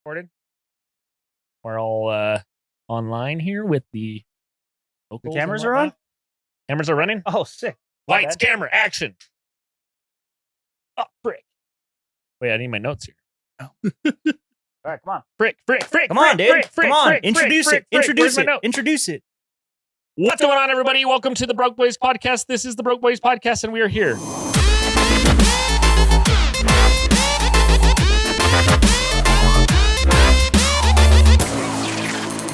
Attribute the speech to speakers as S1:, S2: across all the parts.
S1: recorded. We're all online here with the
S2: cameras are on?
S1: Cameras are running?
S2: Oh, sick.
S1: Lights, camera, action. Oh, frick. Wait, I need my notes here.
S2: Oh. All right, come on.
S1: Frick.
S2: Come on, dude. Come on. Introduce it. Introduce it.
S1: What's going on, everybody? Welcome to the Broke Boys Podcast. This is the Broke Boys Podcast, and we are here.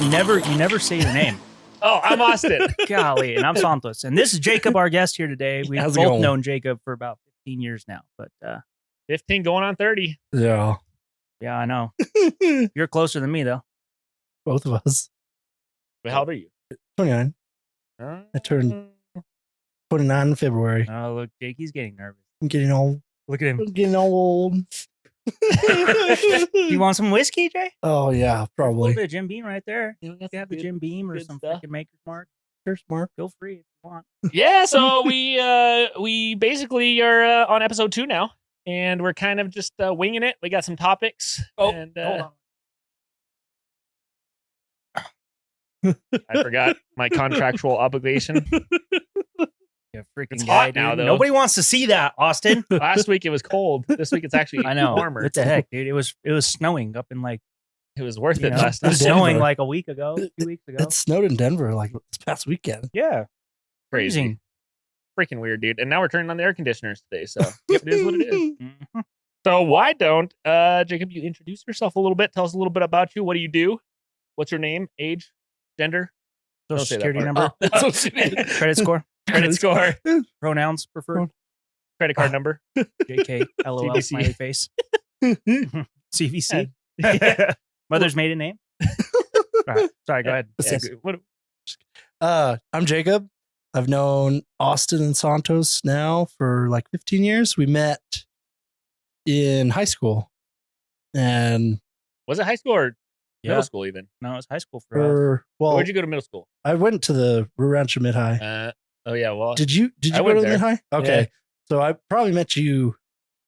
S2: You never say your name.
S1: Oh, I'm Austin.
S2: Golly, and I'm Santos. And this is Jacob, our guest here today. We've both known Jacob for about 15 years now. But
S1: 15 going on 30.
S2: Yeah, I know. You're closer than me, though.
S3: Both of us.
S1: Wait, how old are you?
S3: 29. I turned 29 in February.
S2: Oh, look, Jake, he's getting nervous.
S3: I'm getting old.
S2: Look at him.
S3: I'm getting old.
S2: You want some whiskey, Jay?
S3: Oh, yeah,
S2: A little
S3: probably.
S2: bit of Jim Beam right there. You have the Jim Beam or some freaking Maker's Mark.
S3: Here's Mark.
S2: Feel free if you want.
S1: Yeah, so we basically are on episode 2 now, and we're kind of just winging it. We got some topics.
S2: Hold
S1: I forgot my contractual obligation.
S2: Yeah, freaking
S1: It's
S2: guy,
S1: hot now,
S2: dude.
S1: though.
S2: Nobody wants to see that, Austin.
S1: Last week it was cold. This week it's actually
S2: I know.
S1: warmer.
S2: What the heck, dude? It was snowing up in like
S1: It was worth
S2: you
S1: it
S2: know,
S1: last
S2: it
S1: time.
S2: was snowing
S3: Denver.
S2: like a week ago, 2 weeks ago.
S3: It snowed in Denver like this past weekend.
S2: Yeah,
S1: Crazy.
S2: freezing.
S1: Freaking weird, dude. And now we're turning on the air conditioners today, so it is what it is.
S2: Mhm.
S1: So why don't, Jacob, you introduce yourself a little bit? Tell us a little bit about you. What do you do? What's your name, age, gender?
S2: Social
S1: Don't say that
S2: security
S1: part.
S2: number,
S1: Oh, shit.
S2: credit score,
S1: Credit score,
S2: pronouns preferred,
S1: credit card number.
S2: JK, LOL,
S1: CBC.
S2: smiley face, CVC,
S1: Yeah.
S2: mother's maiden name. All right. Sorry, go ahead.
S1: Yeah,
S3: Yeah.
S1: what-
S3: I'm Jacob. I've known Austin and Santos now for like 15 years. We met in high school. And
S1: was it high school or
S2: Yeah.
S1: middle school even?
S2: No, it's high school for us.
S1: Where'd you go to middle school?
S3: I went to the Rio Rancho Mid High.
S1: Oh, yeah, well,
S3: Did you
S1: I
S3: go
S1: went
S3: to the
S1: there.
S3: Mid High? Okay.
S1: Yeah.
S3: So I probably met you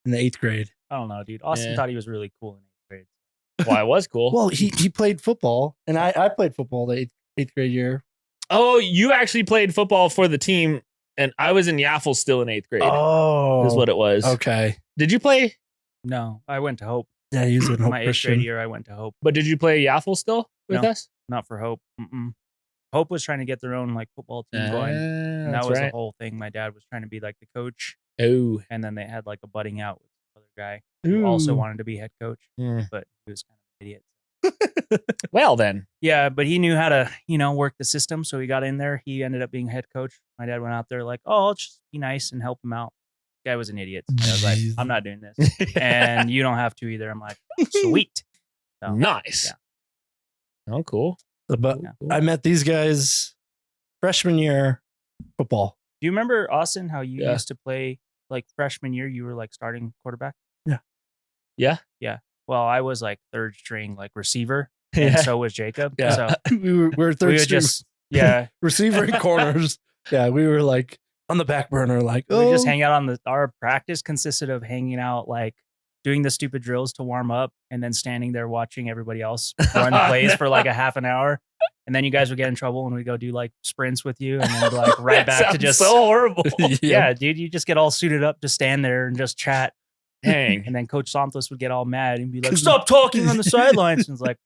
S3: in the 8th grade.
S2: I don't know, dude. Austin
S1: Yeah.
S2: thought he was really cool in 8th grade.
S1: well, I was cool.
S3: Well, he played football, and I played football the eighth grade year.
S1: Oh, you actually played football for the team, and I was in Yaffle still in 8th grade.
S3: Oh,
S1: Is what it was.
S3: okay.
S1: Did you play?
S2: No, I went to Hope.
S3: Yeah, he was in Hope
S2: My 8th
S3: Christian.
S2: grade year, I went to Hope.
S1: But did you play Yaffle still with
S2: No.
S1: us?
S2: Not for Hope. Mm-mm. Hope was trying to get their own like football team going. And that
S1: That's
S2: was
S1: right.
S2: the whole thing. My dad was trying to be like the coach,
S1: Oh,
S2: and then they had like a budding out with another guy who also
S3: Ooh.
S2: wanted to be head coach, but he was kind of an idiot.
S1: well then.
S2: Yeah, but he knew how to, work the system. So he got in there. He ended up being head coach. My dad went out there like, oh, I'll just be nice and help him out. Guy was an idiot. So I was like,
S3: Jeez.
S2: I'm not doing this. And you don't have to either. I'm like, sweet. So,
S1: Nice.
S2: Yeah.
S1: Oh, cool.
S3: But
S2: Yeah.
S3: I met these guys freshman year football.
S2: Do you remember, Austin, how you
S1: Yeah.
S2: used to play like freshman year? You were like starting quarterback?
S1: Yeah.
S2: Well, I was like third string, like receiver.
S1: Yeah.
S2: And so was Jacob.
S1: Yeah.
S2: So
S3: we were third
S2: we would
S3: string
S2: just, yeah,
S3: receiver and corners. Yeah, we were like on the back burner, like,
S2: we would just
S3: oh.
S2: hang out our practice consisted of hanging out, like doing the stupid drills to warm up and then standing there watching everybody else run plays for like a half an hour. And then you guys would get in trouble and we'd go do like sprints with you and then like right
S1: That
S2: back to
S1: sounds
S2: just,
S1: so horrible.
S2: yeah, dude, you just get all suited up to stand there and just chat.
S1: Dang.
S2: And then Coach Santos would get all mad and be like, stop talking on the sidelines. And it's like,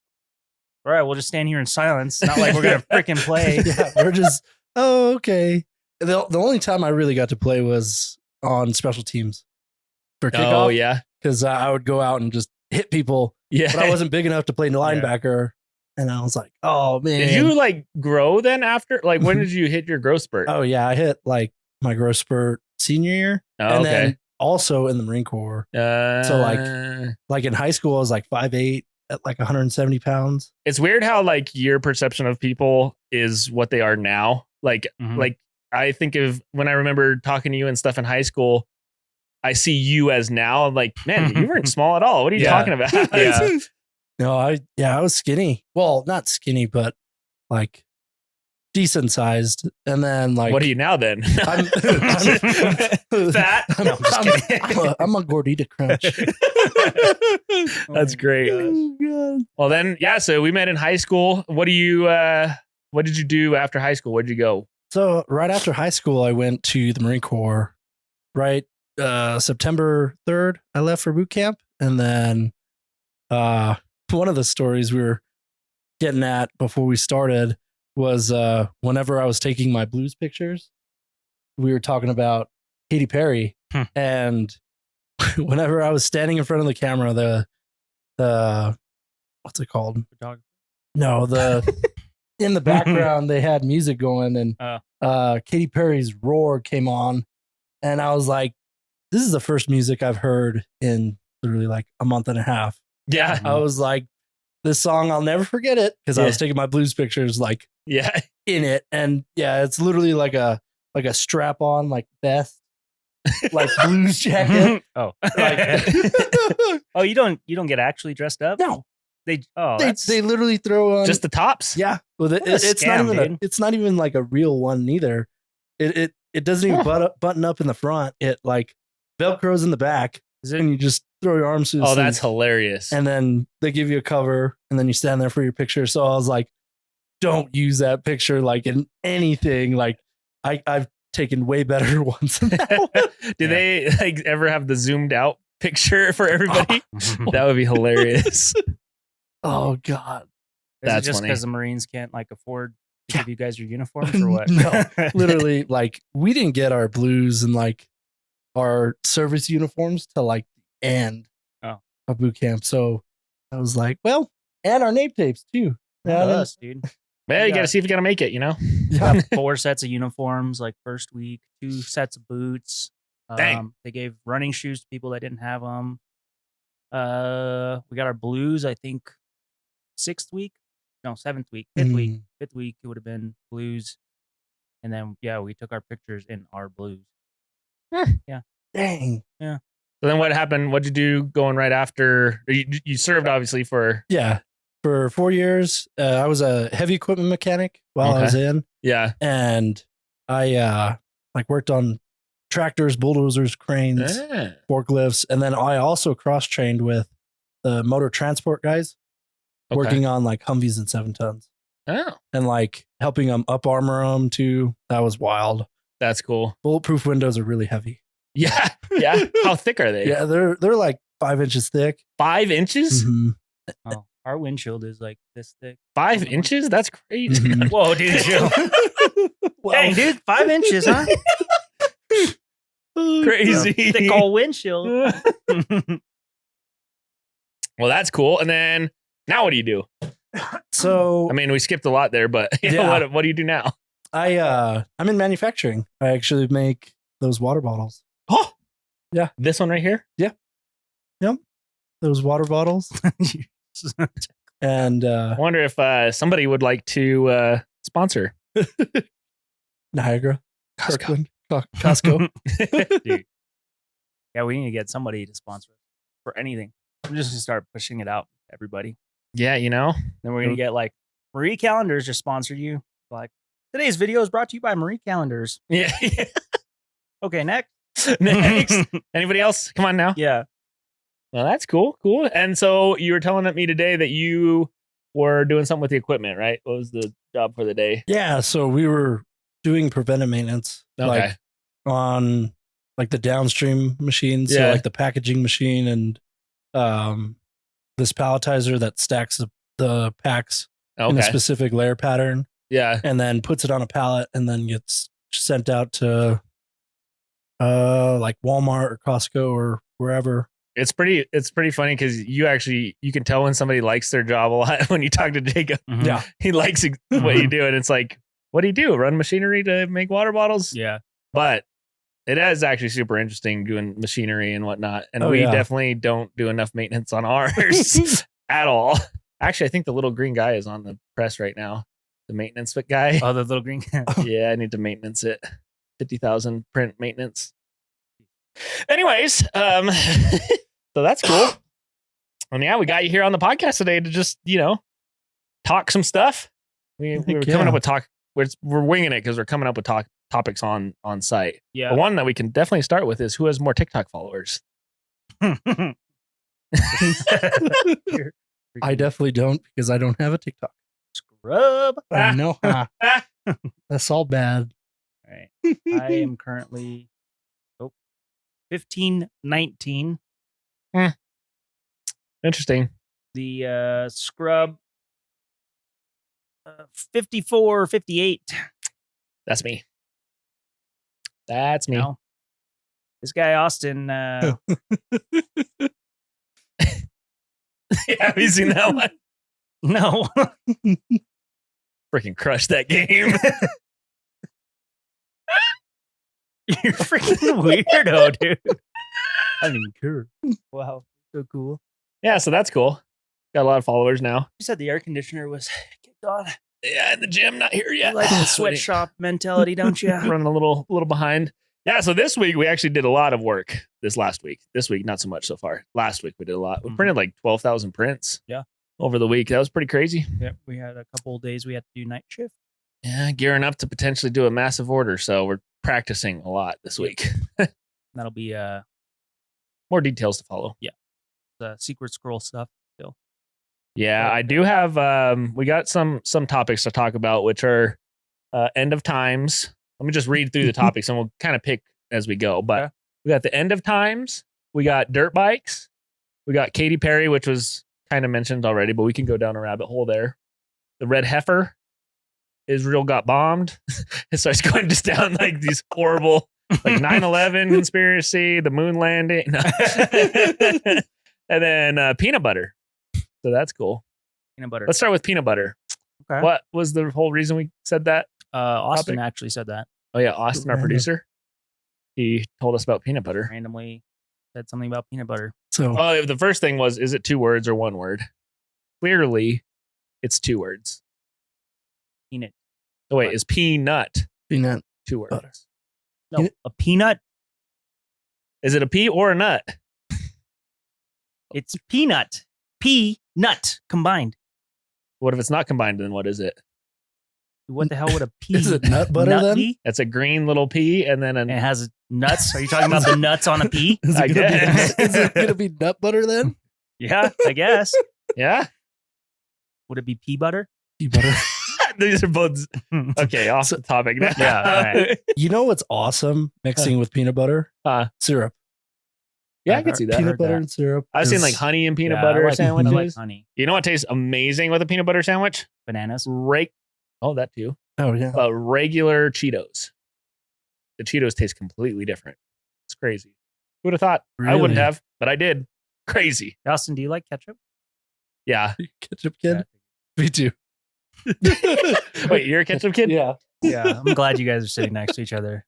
S2: all right, we'll just stand here in silence. Not like we're going to freaking play.
S3: Yeah, we're just, oh, okay. The only time I really got to play was on special teams for kickoff.
S1: Oh yeah.
S3: Because I would go out and just hit people,
S1: Yeah.
S3: but I wasn't big enough to play linebacker. And I was like, oh, man.
S1: Did you like grow then after? Like when did you hit your growth spurt?
S3: Oh, yeah. I hit like my growth spurt senior year.
S1: Oh,
S3: and
S1: okay.
S3: then also in the Marine Corps. Like in high school, I was like 5'8" at like 170 pounds.
S1: it's weird how like your perception of people is what they are now. Like
S2: Mhm.
S1: like I think of when I remember talking to you and stuff in high school, I see you as now. I'm like, man, you weren't small at all. What are you
S2: Yeah.
S1: talking about?
S2: Yeah.
S3: No, I was skinny. Well, not skinny, but like decent sized, and then like
S1: What are you now then?
S3: I'm
S2: Fat? No, I'm just kidding.
S3: I'm a gordita crunch.
S1: That's great.
S3: Oh, God.
S1: Well then, yeah. So we met in high school. What did you do after high school? Where'd you go?
S3: So right after high school, I went to the Marine Corps. Right, September 3rd, I left for boot camp, and then one of the stories we were getting at before we started was whenever I was taking my blues pictures, we were talking about Katy Perry, and whenever I was standing in front of the camera, the what's it called? No, in the background they had music going, and Katy Perry's "Roar" came on, and I was like, "This is the first music I've heard in literally like a month and a half."
S1: Yeah.
S3: I was like, "This song, I'll never forget it," because I was taking my blues pictures like
S1: Yeah.
S3: in it, and yeah, it's literally like a strap on like vest. Like blues jacket.
S2: Oh,
S3: Like,
S2: oh, you don't get actually dressed up?
S3: no,
S2: They
S3: they literally throw on
S1: Just the tops.
S3: yeah. Well,
S2: What a
S3: it's not
S2: scam,
S3: even
S2: dude.
S3: it's not even like a real one either. It doesn't even button up in the front. It like velcros in the back,
S2: Is it?
S3: and you just throw your arms through the
S1: Oh, that's
S3: sleeves,
S1: hilarious.
S3: and then they give you a cover, and then you stand there for your picture. So I was like, don't use that picture like in anything. Like I've taken way better ones than that one.
S1: Do they like ever have the zoomed out picture for everybody? That would be hilarious.
S3: Oh God.
S1: That's
S2: just
S1: funny.
S2: because the Marines can't like afford to give you guys your uniforms or what?
S3: No, literally, like we didn't get our blues and like our service uniforms till like the end
S2: Oh.
S3: of boot camp. So I was like, well, and our name tapes too.
S2: Not
S3: Yeah,
S2: us, dude.
S1: Well, you
S2: Yeah.
S1: got to see if you got to make it, you know?
S3: yeah.
S2: 4 sets of uniforms like first week, 2 sets of boots.
S1: Dang.
S2: They gave running shoes to people that didn't have them. We got our blues, I think, 6th week. No, 7th week. 5th week.
S3: Mm.
S2: 5th week, it would have been blues. And then, yeah, we took our pictures in our blues.
S3: Dang.
S1: So then what happened? What'd you do going right after? You served obviously for.
S3: Yeah. For 4 years, I was a heavy equipment mechanic while I was in,
S1: Yeah.
S3: and I like worked on tractors, bulldozers, cranes,
S1: Ah.
S3: forklifts, and then I also cross trained with the motor transport guys,
S1: Okay.
S3: working on like Humvees and 7 tons,
S1: Oh,
S3: and like helping them up armor them too. That was wild.
S1: that's cool.
S3: Bulletproof windows are really heavy.
S1: Yeah. Yeah. How thick are they?
S3: Yeah, they're like 5 inches thick.
S1: 5 inches?
S3: Mhm.
S2: Oh, our windshield is like this thick.
S1: 5 inches? That's crazy.
S3: Mhm.
S2: Whoa, dude. Chill. Dang, dude, 5 inches, huh?
S1: Crazy.
S2: Thick old windshield.
S1: Well, that's cool. And then now what do you do?
S3: So
S1: I mean, we skipped a lot there, but you know,
S3: Yeah.
S1: what do you do now?
S3: I'm in manufacturing. I actually make those water bottles.
S1: Oh,
S3: Yeah.
S1: This one right here?
S3: Those water bottles. And
S1: I wonder if somebody would like to sponsor.
S3: Niagara,
S1: Costco.
S3: Kirkland, Costco.
S2: Dude. Yeah, we need to get somebody to sponsor us for anything. I'm just gonna start pushing it out to everybody.
S1: Yeah, you know?
S2: Then we're gonna get like Marie Calendars just sponsored you. Like today's video is brought to you by Marie Calendars.
S1: Yeah.
S2: Okay, next.
S1: Next. Anybody else? Come on now.
S2: Yeah.
S1: Well, that's cool. Cool. And so you were telling me today that you were doing something with the equipment, right? What was the job for the day?
S3: Yeah, so we were doing preventive maintenance,
S1: Okay.
S3: like on like the downstream machines,
S1: Yeah.
S3: so like the packaging machine and this palletizer that stacks the packs in a
S1: Okay.
S3: specific layer pattern,
S1: Yeah.
S3: and then puts it on a pallet and then gets sent out to like Walmart or Costco or wherever.
S1: It's pretty funny because you can tell when somebody likes their job a lot when you talk to Jacob.
S2: Mhm.
S3: Yeah.
S1: He likes what you do, and it's like, what do you do? Run machinery to make water bottles?
S2: Yeah.
S1: But it is actually super interesting doing machinery and whatnot. And
S3: Oh,
S1: we
S3: yeah.
S1: definitely don't do enough maintenance on ours at all. Actually, I think the little green guy is on the press right now. The maintenance guy.
S2: Oh, the little green.
S1: Yeah, I need to maintenance it. 50,000 print maintenance. Anyways, so that's cool. And yeah, we got you here on the podcast today to just, talk some stuff. We were
S3: Heck
S1: coming
S3: yeah.
S1: up with we're winging it because we're coming up with topics on site.
S2: Yeah.
S1: The one that we can definitely start with is who has more TikTok followers.
S3: I definitely don't because I don't have a TikTok.
S2: Scrub.
S3: I know. That's all bad.
S2: All right. I am currently 1519.
S1: Interesting.
S2: The scrub 5458.
S1: That's me. That's me.
S2: Now, this guy Austin.
S1: Have you seen that one?
S2: No.
S1: Freaking crushed that game.
S2: You're freaking weirdo, dude. I didn't even care. Wow. So cool.
S1: Yeah, so that's cool. Got a lot of followers now.
S2: You said the air conditioner was kicked on.
S1: Yeah, in the gym, not here yet.
S2: You like the sweatshop mentality, don't you?
S1: Running a little behind. Yeah, so this week we actually did a lot of work this last week. This week, not so much so far. Last week we did a lot. We printed like 12,000 prints.
S2: Yeah.
S1: Over the week. That was pretty crazy.
S2: Yep. We had a couple of days we had to do night shift.
S1: Yeah, gearing up to potentially do a massive order. So we're practicing a lot this week.
S2: That'll be
S1: More details to follow.
S2: the secret scroll stuff still.
S1: Yeah, I do have we got some topics to talk about, which are end of times. Let me just read through the topics and we'll kind of pick as we go. But
S2: Okay.
S1: we got the end of times, we got dirt bikes, we got Katy Perry, which was kind of mentioned already, but we can go down a rabbit hole there. The red heifer, Israel got bombed. It starts going just down like these horrible, like 9/11 conspiracy, the moon landing. No. And then peanut butter. So that's cool.
S2: Peanut butter.
S1: Let's start with peanut butter.
S2: Okay.
S1: What was the whole reason we said that?
S2: Austin
S1: topic?
S2: actually said that.
S1: Oh yeah, Austin, our
S3: Random.
S1: producer. He told us about peanut butter.
S2: Randomly said something about peanut butter.
S3: So
S1: Oh, the first thing was, is it 2 words or 1 word? Clearly, it's 2 words.
S2: Peanut.
S1: Oh wait, is peanut
S3: peanut
S1: 2 words?
S3: butter.
S2: No,
S3: Peanut-
S2: a peanut.
S1: Is it a pea or a nut?
S2: It's peanut. Peanut combined.
S1: What if it's not combined? Then what is it?
S2: What the hell would a pea?
S3: Is it nut butter
S2: nut
S3: then?
S2: be?
S1: It's a green little pea, and then
S2: And it has nuts. Are you talking about the nuts on a pea?
S3: Is
S1: I
S3: it, gonna
S1: guess.
S3: be, is it gonna be nut butter then?
S2: Yeah, I guess.
S1: yeah.
S2: Would it be pea butter?
S3: Pea butter.
S1: These are both okay. Off the topic now.
S2: Yeah, all right.
S3: You know what's awesome mixing with peanut butter?
S1: yeah,
S3: Syrup.
S1: I can see that.
S3: Peanut
S2: heard
S3: butter
S2: that.
S3: and syrup.
S1: I've seen
S3: is-
S1: like honey and peanut
S2: Yeah,
S1: butter
S2: I like,
S1: sandwiches.
S2: I like honey.
S1: You know what tastes amazing with a peanut butter sandwich?
S2: Bananas.
S1: Oh, that too.
S3: Oh yeah.
S1: Regular Cheetos. The Cheetos taste completely different. It's crazy. Who would have thought? I wouldn't
S3: Really?
S1: have, but I did. Crazy.
S2: Austin, do you like ketchup?
S1: Yeah.
S3: Ketchup kid. Me too.
S1: Wait, you're a ketchup kid?
S3: Yeah.
S2: Yeah, I'm glad you guys are sitting next to each other.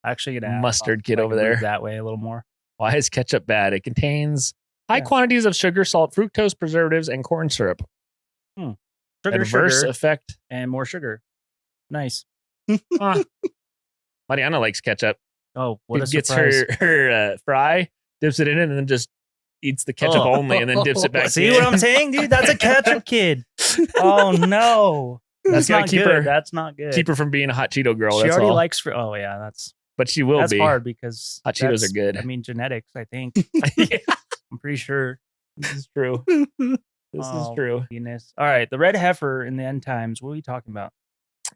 S2: Actually, gonna ask
S1: Mustard kid
S2: if I
S1: over
S2: can move
S1: there.
S2: that way a little more.
S1: Why is ketchup bad? It contains high
S2: Yeah.
S1: quantities of sugar, salt, fructose, preservatives, and corn syrup.
S2: Sugar,
S1: Adverse
S2: sugar,
S1: effect.
S2: and more sugar. Nice.
S1: Ah. Mariana likes ketchup.
S2: Oh, what a
S1: She gets
S2: surprise!
S1: her fry, dips it in it, and then just eats the ketchup
S2: Oh.
S1: only, and then dips it back
S2: See
S1: in.
S2: what I'm saying, dude? That's a ketchup kid. Oh no,
S1: That's gotta
S2: not
S1: keep
S2: good.
S1: her
S2: That's not good.
S1: keep her from being a hot Cheeto girl.
S2: She
S1: That's
S2: already
S1: all.
S2: likes. Oh yeah, that's
S1: But she will be.
S2: hard because
S1: Hot Cheetos
S2: that's-
S1: are good.
S2: I mean, genetics. I think.
S1: Yeah,
S2: I'm pretty sure.
S1: this is true. This is
S2: Oh,
S1: true.
S2: goodness. All right, the red heifer in the end times. What are we talking about?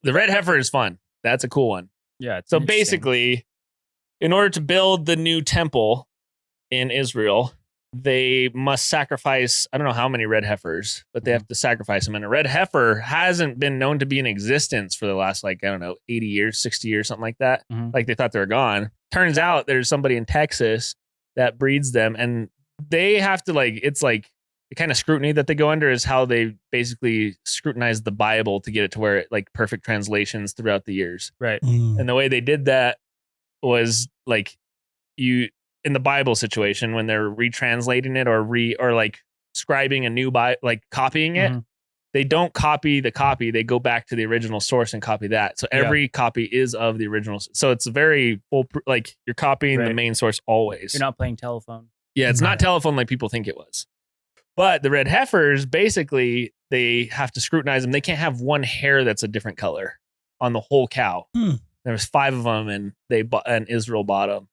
S1: The red heifer is fun. That's a cool one.
S2: Yeah. It's
S1: So
S2: interesting.
S1: basically, in order to build the new temple in Israel, they must sacrifice, I don't know how many red heifers, but they have to sacrifice them. And a red heifer hasn't been known to be in existence for the last, 80 years, 60 years, something like that.
S2: Mhm.
S1: Like they thought they were gone. Turns out there's somebody in Texas that breeds them, and they have to it's like the kind of scrutiny that they go under is how they basically scrutinize the Bible to get it to where it perfect translations throughout the years.
S2: right.
S1: And the way they did that was in the Bible situation when they're retranslating it or scribing a new copying it,
S2: Mhm.
S1: they don't copy the copy. They go back to the original source and copy that. So
S2: Yeah.
S1: every copy is of the original. So it's very full, you're copying the
S2: Right.
S1: main source always.
S2: You're not playing telephone.
S1: Yeah, it's not
S3: Right.
S1: telephone like people think it was. But the red heifers, basically, they have to scrutinize them. They can't have one hair that's a different color. on the whole cow.
S3: Hmm.
S1: There was 5 of them, and Israel bought them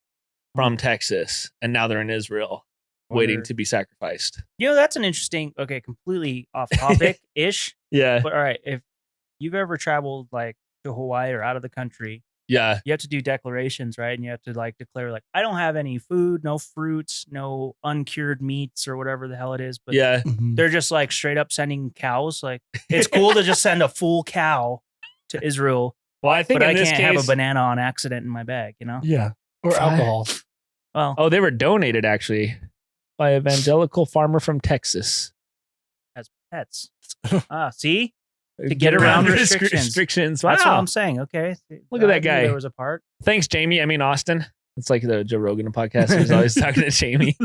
S1: from Texas, and now they're in Israel waiting to be sacrificed.
S2: That's an interesting. Okay, completely off topic ish.
S1: Yeah,
S2: But all right, if you've ever traveled like to Hawaii or out of the country,
S1: yeah,
S2: you have to do declarations, right? And you have to like declare like I don't have any food, no fruits, no uncured meats or whatever the hell it is. But
S1: yeah.
S2: they're just like straight up sending cows. Like it's cool to just send a full cow to Israel.
S1: Well, I think
S2: but
S1: in
S2: I
S1: this
S2: can't
S1: case,
S2: have a banana on accident in my bag,
S3: Yeah. Or alcohol.
S2: Well,
S1: oh, they were donated actually by an evangelical farmer from Texas
S2: as pets. See? To get around restrictions.
S1: Wow.
S2: That's what I'm saying. Okay.
S1: Look at that
S2: I knew
S1: guy.
S2: There was a part.
S1: Thanks, Jamie. I mean, Austin. It's like the Joe Rogan podcast. He's always talking to Jamie.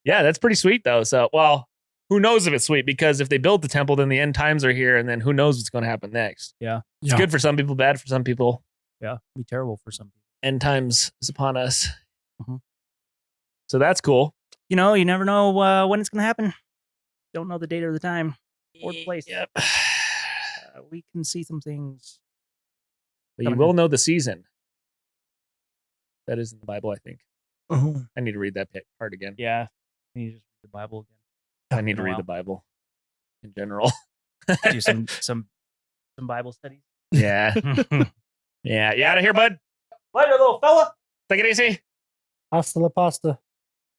S1: Yeah, that's pretty sweet, though. So, well, who knows if it's sweet? Because if they build the temple, then the end times are here, and then who knows what's going to happen next?
S2: Yeah.
S1: It's good for some people, bad for some people.
S2: Yeah. Be terrible for some people.
S1: End times is upon us.
S2: Mm-hmm.
S1: So that's cool.
S2: You never know when it's going to happen. Don't know the date or the time or the place.
S1: Yep.
S2: We can see some things.
S1: But you will know the season. That is in the Bible, I think.
S3: Uh-huh.
S1: I need to read that part again.
S2: Yeah. You just read the Bible again.
S1: I need to read the Bible in general.
S2: Do some Bible studies.
S1: Yeah. Yeah. You out of here, bud?
S2: Later, little fella.
S1: Take it easy.
S3: Hasta la pasta.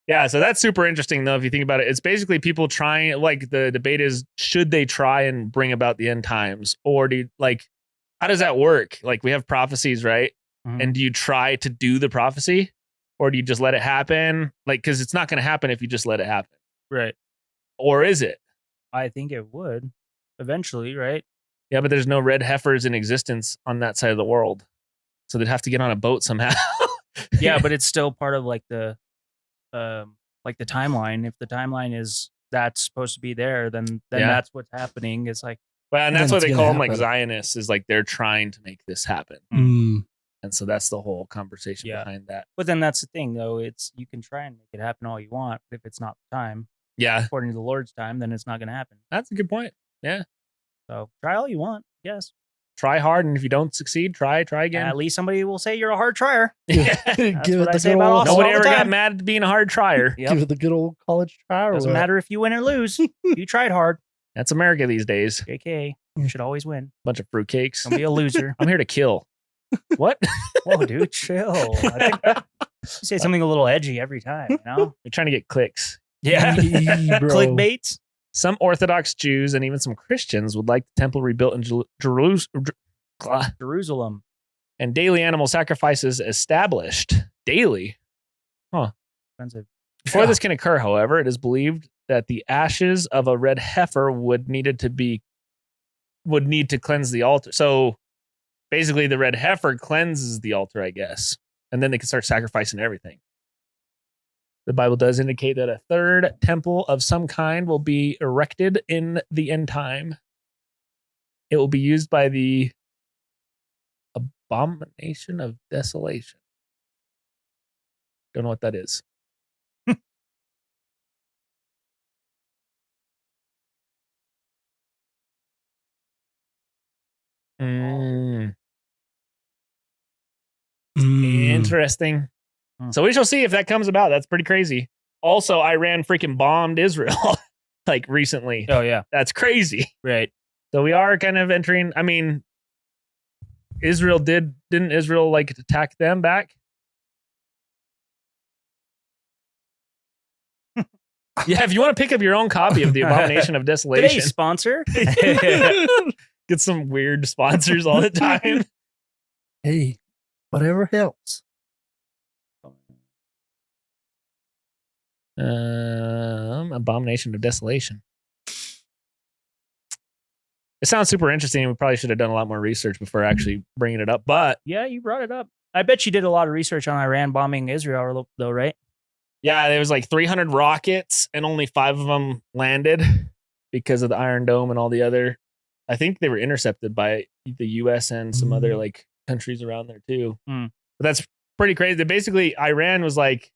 S1: Yeah, so that's super interesting, though, if you think about it. It's basically people trying, like, the debate is, should they try and bring about the end times? Or do you, like, how does that work? Like, we have prophecies, right?
S2: Mm-hmm.
S1: And do you try to do the prophecy? Or do you just let it happen? Like, because it's not going to happen if you just let it happen.
S2: Right.
S1: Or is it?
S2: I think it would eventually, right?
S1: Yeah, but there's no red heifers in existence on that side of the world. So they'd have to get on a boat somehow.
S2: Yeah, but it's still part of like the timeline. If the timeline is that's supposed to be there, then that's what's happening. It's like,
S1: well, and that's why they call them like
S3: happen.
S1: Zionists, is like they're trying to make this happen.
S3: Mm.
S1: And so that's the whole conversation behind that.
S2: But then that's the thing, though. It's you can try and make it happen all you want, but if it's not the time,
S1: Yeah,
S2: according to the Lord's time, then it's not going to happen.
S1: that's a good point. Yeah.
S2: So try all you want. Yes.
S1: Try hard, and if you don't succeed, try again.
S2: At least somebody will say you're a hard trier.
S1: Yeah.
S2: That's
S3: Give
S2: what
S3: it
S2: I
S3: the
S2: say
S3: good
S2: about
S3: old,
S2: Austin
S1: Nobody
S2: all
S1: ever
S2: the
S1: got
S2: time.
S1: mad at being a hard trier.
S2: Yep.
S3: Give it the good old college try. or
S2: Doesn't
S3: what?
S2: matter if you win or lose. You tried hard.
S1: That's America these days.
S2: JK, you should always win.
S1: Bunch of fruitcakes.
S2: Don't be a loser.
S1: I'm here to kill. What?
S2: Whoa, dude, chill. I think you say something a little edgy every time, you know?
S1: You're trying to get clicks.
S2: Yeah.
S3: Bro.
S2: Clickbait.
S1: Some Orthodox Jews and even some Christians would like the temple rebuilt in
S2: Jerusalem.
S1: and daily animal sacrifices established. Daily.
S2: Expensive.
S1: Before this can occur, however, it is believed that the ashes of a red heifer would need to cleanse the altar. So basically the red heifer cleanses the altar, I guess. And then they can start sacrificing everything. The Bible does indicate that a third temple of some kind will be erected in the end time. It will be used by the abomination of desolation. Don't know what that is. Interesting. So we shall see if that comes about. That's pretty crazy. Also, Iran freaking bombed Israel like recently.
S2: Oh, yeah.
S1: That's crazy.
S2: Right.
S1: So we are kind of entering. I mean, didn't Israel like attack them back? Yeah, if you want to pick up your own copy of the Abomination of Desolation,
S2: Today's sponsor.
S1: get some weird sponsors all the time.
S3: Hey, whatever helps.
S1: Abomination of Desolation. It sounds super interesting. We probably should have done a lot more research before actually bringing it up. But
S2: Yeah, you brought it up. I bet you did a lot of research on Iran bombing Israel, though, right?
S1: yeah, there was like 300 rockets and only 5 of them landed because of the Iron Dome and all the other. I think they were intercepted by the U.S. and some other like countries around there too. But that's pretty crazy. Basically, Iran was like,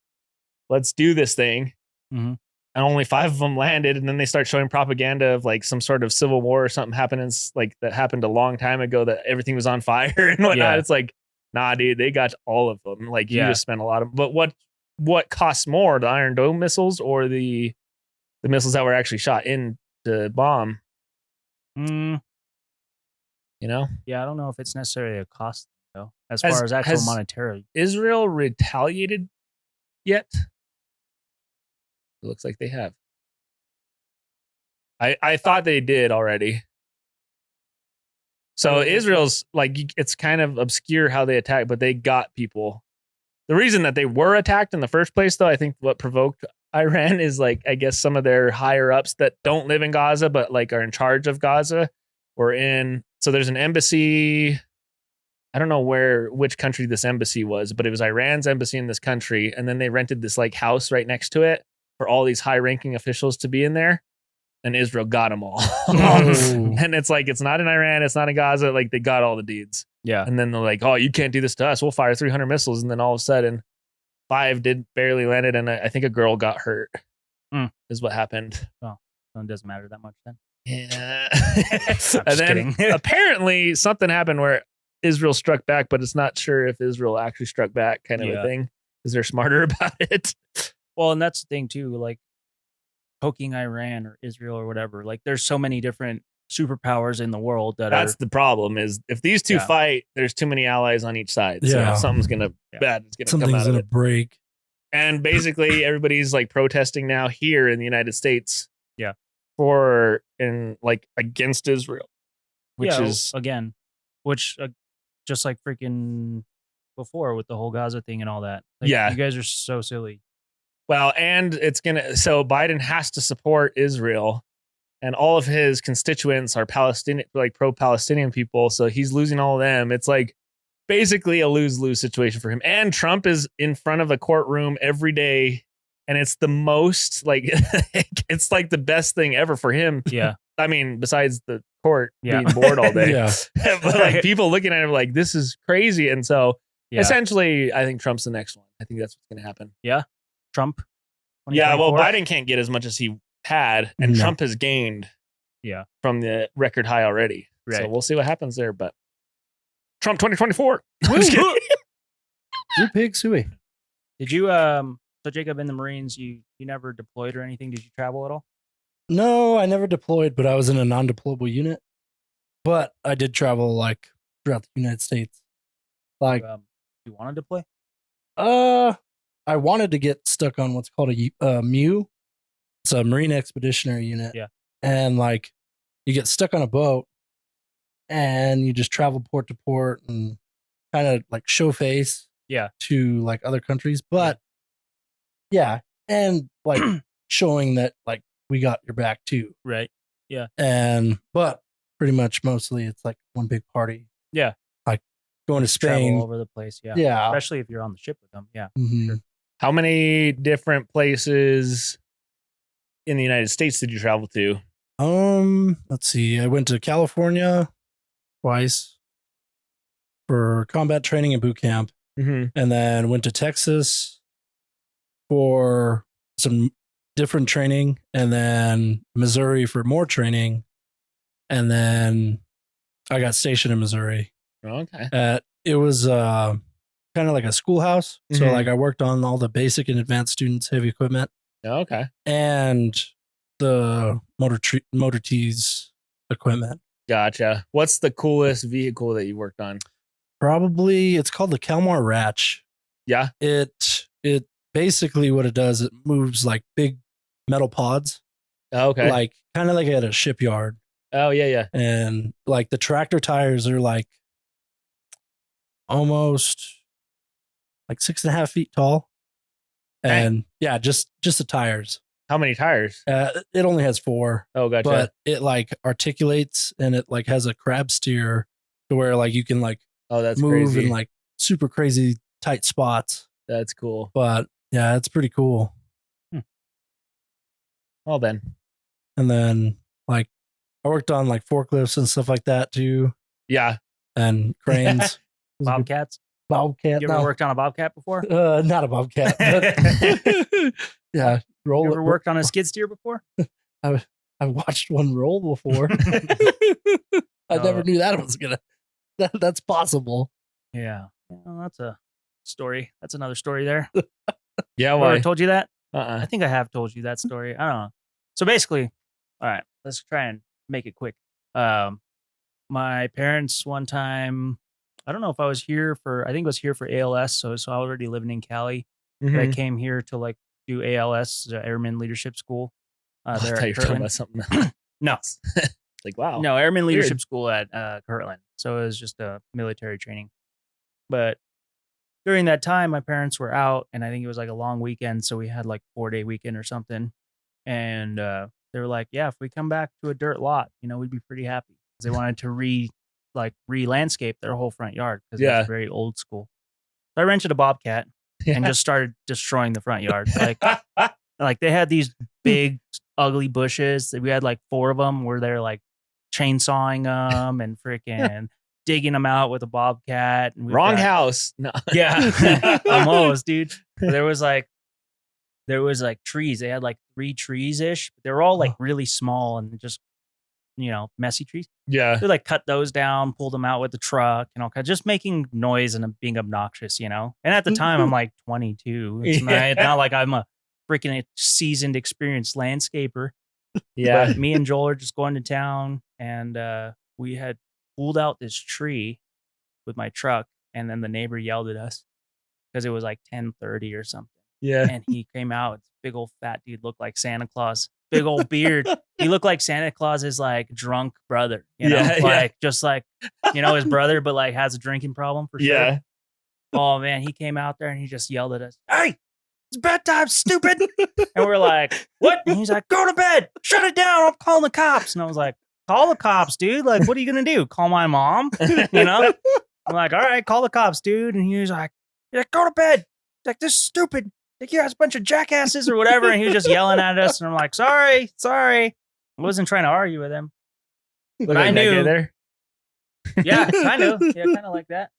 S1: let's do this thing.
S2: Mhm.
S1: and only 5 of them landed. And then they start showing propaganda of like some sort of civil war or something happening, like that happened a long time ago, that everything was on fire and whatnot.
S2: Yeah.
S1: It's like, nah, dude, they got all of them. Like you
S2: Yeah.
S1: just spent a lot of. But what costs more, the Iron Dome missiles or the missiles that were actually shot in the bomb?
S2: Mm,
S1: You know,
S2: yeah, I don't know if it's necessarily a cost though, as
S1: Has-
S2: far as actual
S1: has-
S2: monetary.
S1: Israel retaliated yet? It looks like they have. I thought they did already. So Israel's like, it's kind of obscure how they attack, but they got people. The reason that they were attacked in the first place, though, I think what provoked Iran is like, I guess some of their higher ups that don't live in Gaza, but like are in charge of Gaza were in. So there's an embassy. I don't know which country this embassy was, but it was Iran's embassy in this country. And then they rented this like house right next to it for all these high ranking officials to be in there. And Israel got them all.
S3: Oh.
S1: And it's like, it's not in Iran, it's not in Gaza. Like they got all the deeds.
S2: Yeah.
S1: And then they're like, oh, you can't do this to us. We'll fire 300 missiles. And then all of a sudden, 5 did barely landed. And I think a girl got hurt is what happened.
S2: So it doesn't matter that much then.
S1: Yeah.
S2: I'm
S1: And
S2: just
S1: then
S2: kidding.
S1: apparently something happened where Israel struck back, but it's not sure if Israel actually struck back kind of a
S2: Yeah.
S1: thing because they're smarter about it.
S2: Well, and that's the thing too, like poking Iran or Israel or whatever. Like there's so many different superpowers in the world that
S1: That's
S2: are
S1: the problem is if these two
S2: Yeah.
S1: fight, there's too many allies on each side.
S3: Yeah.
S1: So something's going to
S2: Yeah.
S1: bad. It's going to come
S3: Something's
S1: out of
S3: gonna
S1: it.
S3: break.
S1: And basically everybody's like protesting now here in the United States.
S2: Yeah.
S1: Against Israel, which
S2: yeah,
S1: is
S2: again, which just like freaking before with the whole Gaza thing and all that. Like,
S1: Yeah.
S2: you guys are so silly.
S1: well, and it's so Biden has to support Israel and all of his constituents are Palestinian, like pro-Palestinian people. So he's losing all of them. It's like basically a lose-lose situation for him. And Trump is in front of a courtroom every day. And it's the most like, it's like the best thing ever for him.
S2: Yeah,
S1: I mean, besides the court
S2: Yeah.
S1: being bored all day,
S3: Yeah.
S1: but like people looking at him like, this is crazy. And so
S2: yeah.
S1: essentially, I think Trump's the next one. I think that's what's going to happen.
S2: Trump.
S1: Yeah, well,
S2: 2024?
S1: Biden can't get as much as he had, and
S3: No.
S1: Trump has gained
S2: Yeah,
S1: from the record high already. So
S2: Right.
S1: we'll see what happens there. But Trump 2024. I'm just kidding.
S3: You pig suey.
S2: Did you so Jacob, in the Marines, you never deployed or anything? Did you travel at all?
S3: No, I never deployed, but I was in a non-deployable unit. But I did travel like throughout the United States. Like,
S2: You want to deploy?
S3: I wanted to get stuck on what's called a MU. It's a Marine Expeditionary Unit.
S2: Yeah.
S3: And like, you get stuck on a boat, and you just travel port to port and kind of like show face.
S2: Yeah.
S3: To like other countries, but yeah, and like showing that like we got your back too.
S2: Right.
S3: And but pretty much mostly it's like one big party.
S2: Yeah.
S3: Like going to
S2: Travel
S3: Spain.
S2: all over the place. Yeah.
S3: Yeah.
S2: Especially if you're on the ship with them. Yeah.
S3: Mhm.
S1: How many different places in the United States did you travel to?
S3: Let's see. I went to California twice for combat training and boot camp,
S1: Mm-hmm.
S3: and then went to Texas for some different training, and then Missouri for more training, and then I got stationed in Missouri.
S1: Okay.
S3: It was kind of like a schoolhouse, so
S1: Mhm.
S3: like I worked on all the basic and advanced students' heavy equipment
S1: Okay.
S3: and the motor tees equipment.
S1: Gotcha. What's the coolest vehicle that you worked on?
S3: Probably it's called the Kalmar Ratch.
S1: Yeah.
S3: It basically what it does, it moves like big metal pods,
S1: Okay.
S3: like kind of like at a shipyard.
S1: Oh, yeah.
S3: And like the tractor tires are like almost like 6.5 feet tall. And yeah, just the tires.
S1: How many tires?
S3: It only has 4,
S1: Oh, gotcha.
S3: but it like articulates and it like has a crab steer to where like you can like
S1: oh, that's
S3: move
S1: crazy.
S3: in like super crazy tight spots.
S1: That's cool.
S3: But yeah, it's pretty cool.
S1: Well, then.
S3: And then like I worked on like forklifts and stuff like that too,
S1: Yeah.
S3: and cranes.
S2: Bobcats.
S3: Bobcat.
S2: You ever
S3: No,
S2: worked on a Bobcat before?
S3: not a Bobcat. But yeah, roll
S2: You
S3: it.
S2: ever worked on a skid steer before?
S3: I watched one roll before. I never knew that was gonna. That's possible.
S2: Yeah. Well, that's a story. That's another story there.
S1: Yeah,
S2: Have I
S1: why?
S2: ever told you that?
S1: Uh-uh.
S2: I think I have told you that story. I don't know. So basically, all right, let's try and make it quick. My parents one time, I don't know if I was here for, I think I was here for ALS. So I was already living in Cali. But I
S1: Mhm.
S2: came here to like do ALS, Airman Leadership School.
S1: I
S2: There
S1: thought
S2: at
S1: you were talking
S2: Kirtland.
S1: about something else.
S2: No,
S1: Like, wow.
S2: no, Airman
S1: Weird.
S2: Leadership School at Kirtland. So it was just a military training. But during that time, my parents were out, and I think it was like a long weekend. So we had like 4-day weekend or something. And they were like, yeah, if we come back to a dirt lot, we'd be pretty happy. 'Cause they wanted to re-landscape their whole front yard because
S1: Yeah.
S2: that's very old school. So I rented a Bobcat and just started destroying the front yard. Like they had these big, ugly bushes. We had like 4 of them where they're like chainsawing them and freaking digging them out with a Bobcat. And
S1: Wrong house. No.
S2: Yeah, almost, dude. There was like trees. They had like 3 trees ish. They were all like really small and just messy trees.
S1: Yeah.
S2: They like cut those down, pulled them out with the truck, and all kinds, just making noise and being obnoxious, And at the time, I'm like 22. It's not like I'm a freaking seasoned, experienced landscaper.
S1: Yeah.
S2: But me and Joel are just going to town, and we had pulled out this tree with my truck, and then the neighbor yelled at us because it was like 10:30 or something.
S1: Yeah.
S2: And he came out, big old fat dude, looked like Santa Claus, big old beard. He looked like Santa Claus's like drunk brother, just like, his brother, but like has a drinking problem for sure.
S1: Yeah.
S2: Oh man, he came out there and he just yelled at us, "Hey, it's bedtime, stupid." And we're like, "What?" And he's like, "Go to bed, shut it down, I'm calling the cops." And I was like, "Call the cops, dude. Like, what are you going to do? Call my mom?" I'm like, "All right, call the cops, dude." And he was like, "Yeah, go to bed. Like, this is stupid. Like, you guys a bunch of jackasses or whatever." And he was just yelling at us. And I'm like, sorry. I wasn't trying to argue with him. But I knew.
S1: There.
S2: Yeah, kind of. Yeah, kind of like that.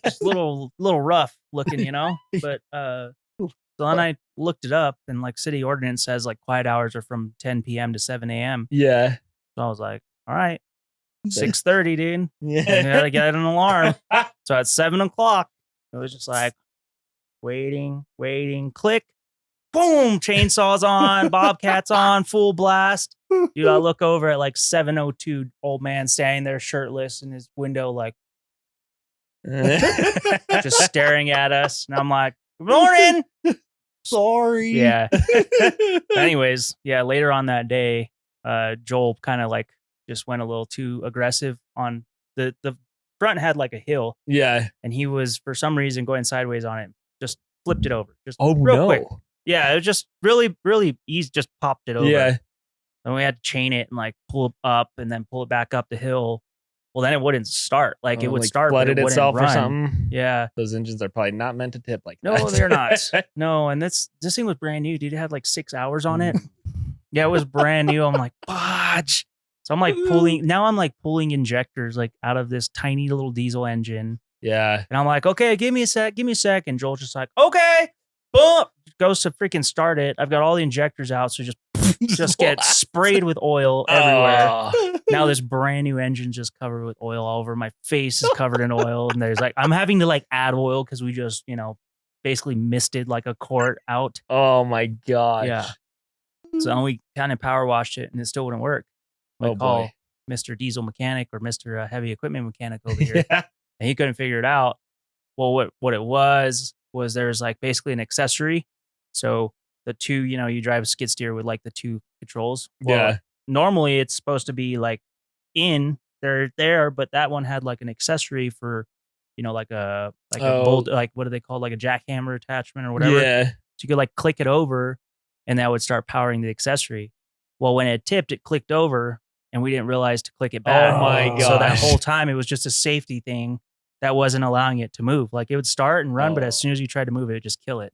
S2: Just a little rough looking, But so then I looked it up, and like city ordinance says like quiet hours are from 10 p.m. to 7 a.m.
S1: Yeah.
S2: So I was like, all right, 6:30, dude.
S1: Yeah.
S2: I gotta get an alarm. So at 7:00, it was just like waiting, click, boom, chainsaws on, Bobcats on, full blast. Dude, I look over at like 7:02, old man standing there shirtless in his window, like just staring at us. And I'm like, "Good morning."
S3: Sorry.
S2: Yeah. Anyways, yeah, later on that day, Joel kind of like just went a little too aggressive on the front had like a hill,
S1: Yeah.
S2: and he was for some reason going sideways on it, just flipped it over, just
S1: Oh,
S2: real
S1: no.
S2: quick. Yeah, it was just really, really easy, just popped it over.
S1: Yeah.
S2: And we had to chain it and like pull it up and then pull it back up the hill. Well, then it wouldn't start. Like it would start, but
S1: flooded
S2: it wouldn't
S1: itself
S2: run.
S1: or something.
S2: Yeah.
S1: Those engines are probably not meant to tip like
S2: No,
S1: that.
S2: they're not. No, and this thing was brand new, dude. It had like 6 hours on it. Yeah, it was brand new. I'm like, fudge. So I'm like pulling injectors like out of this tiny little diesel engine.
S1: Yeah.
S2: And I'm like, okay, give me a sec. And Joel's just like, okay, boom, goes to freaking start it. I've got all the injectors out, so just get sprayed with oil everywhere.
S1: Oh.
S2: Now this brand new engine's just covered with oil all over. My face is covered in oil, and there's like I'm having to like add oil because we just basically misted like a quart out.
S1: Oh my gosh.
S2: Yeah. So we kind of power washed it, and it still wouldn't work. I call Mr. Diesel Mechanic or Mr. Heavy Equipment Mechanic over here,
S1: Yeah.
S2: and he couldn't figure it out. Well, what it was there's like basically an accessory. So the two, you drive a skid steer with like the 2 controls. Well,
S1: Yeah.
S2: normally it's supposed to be like they're there, but that one had like an accessory for, like a bolt, like what do they call, like a jackhammer attachment or whatever.
S1: Yeah.
S2: So you could like click it over, and that would start powering the accessory. Well, when it tipped, it clicked over, and we didn't realize to click it back.
S1: Oh my gosh.
S2: So that whole time it was just a safety thing that wasn't allowing it to move. Like it would start and run, but as soon as you tried to move it, it would just kill it.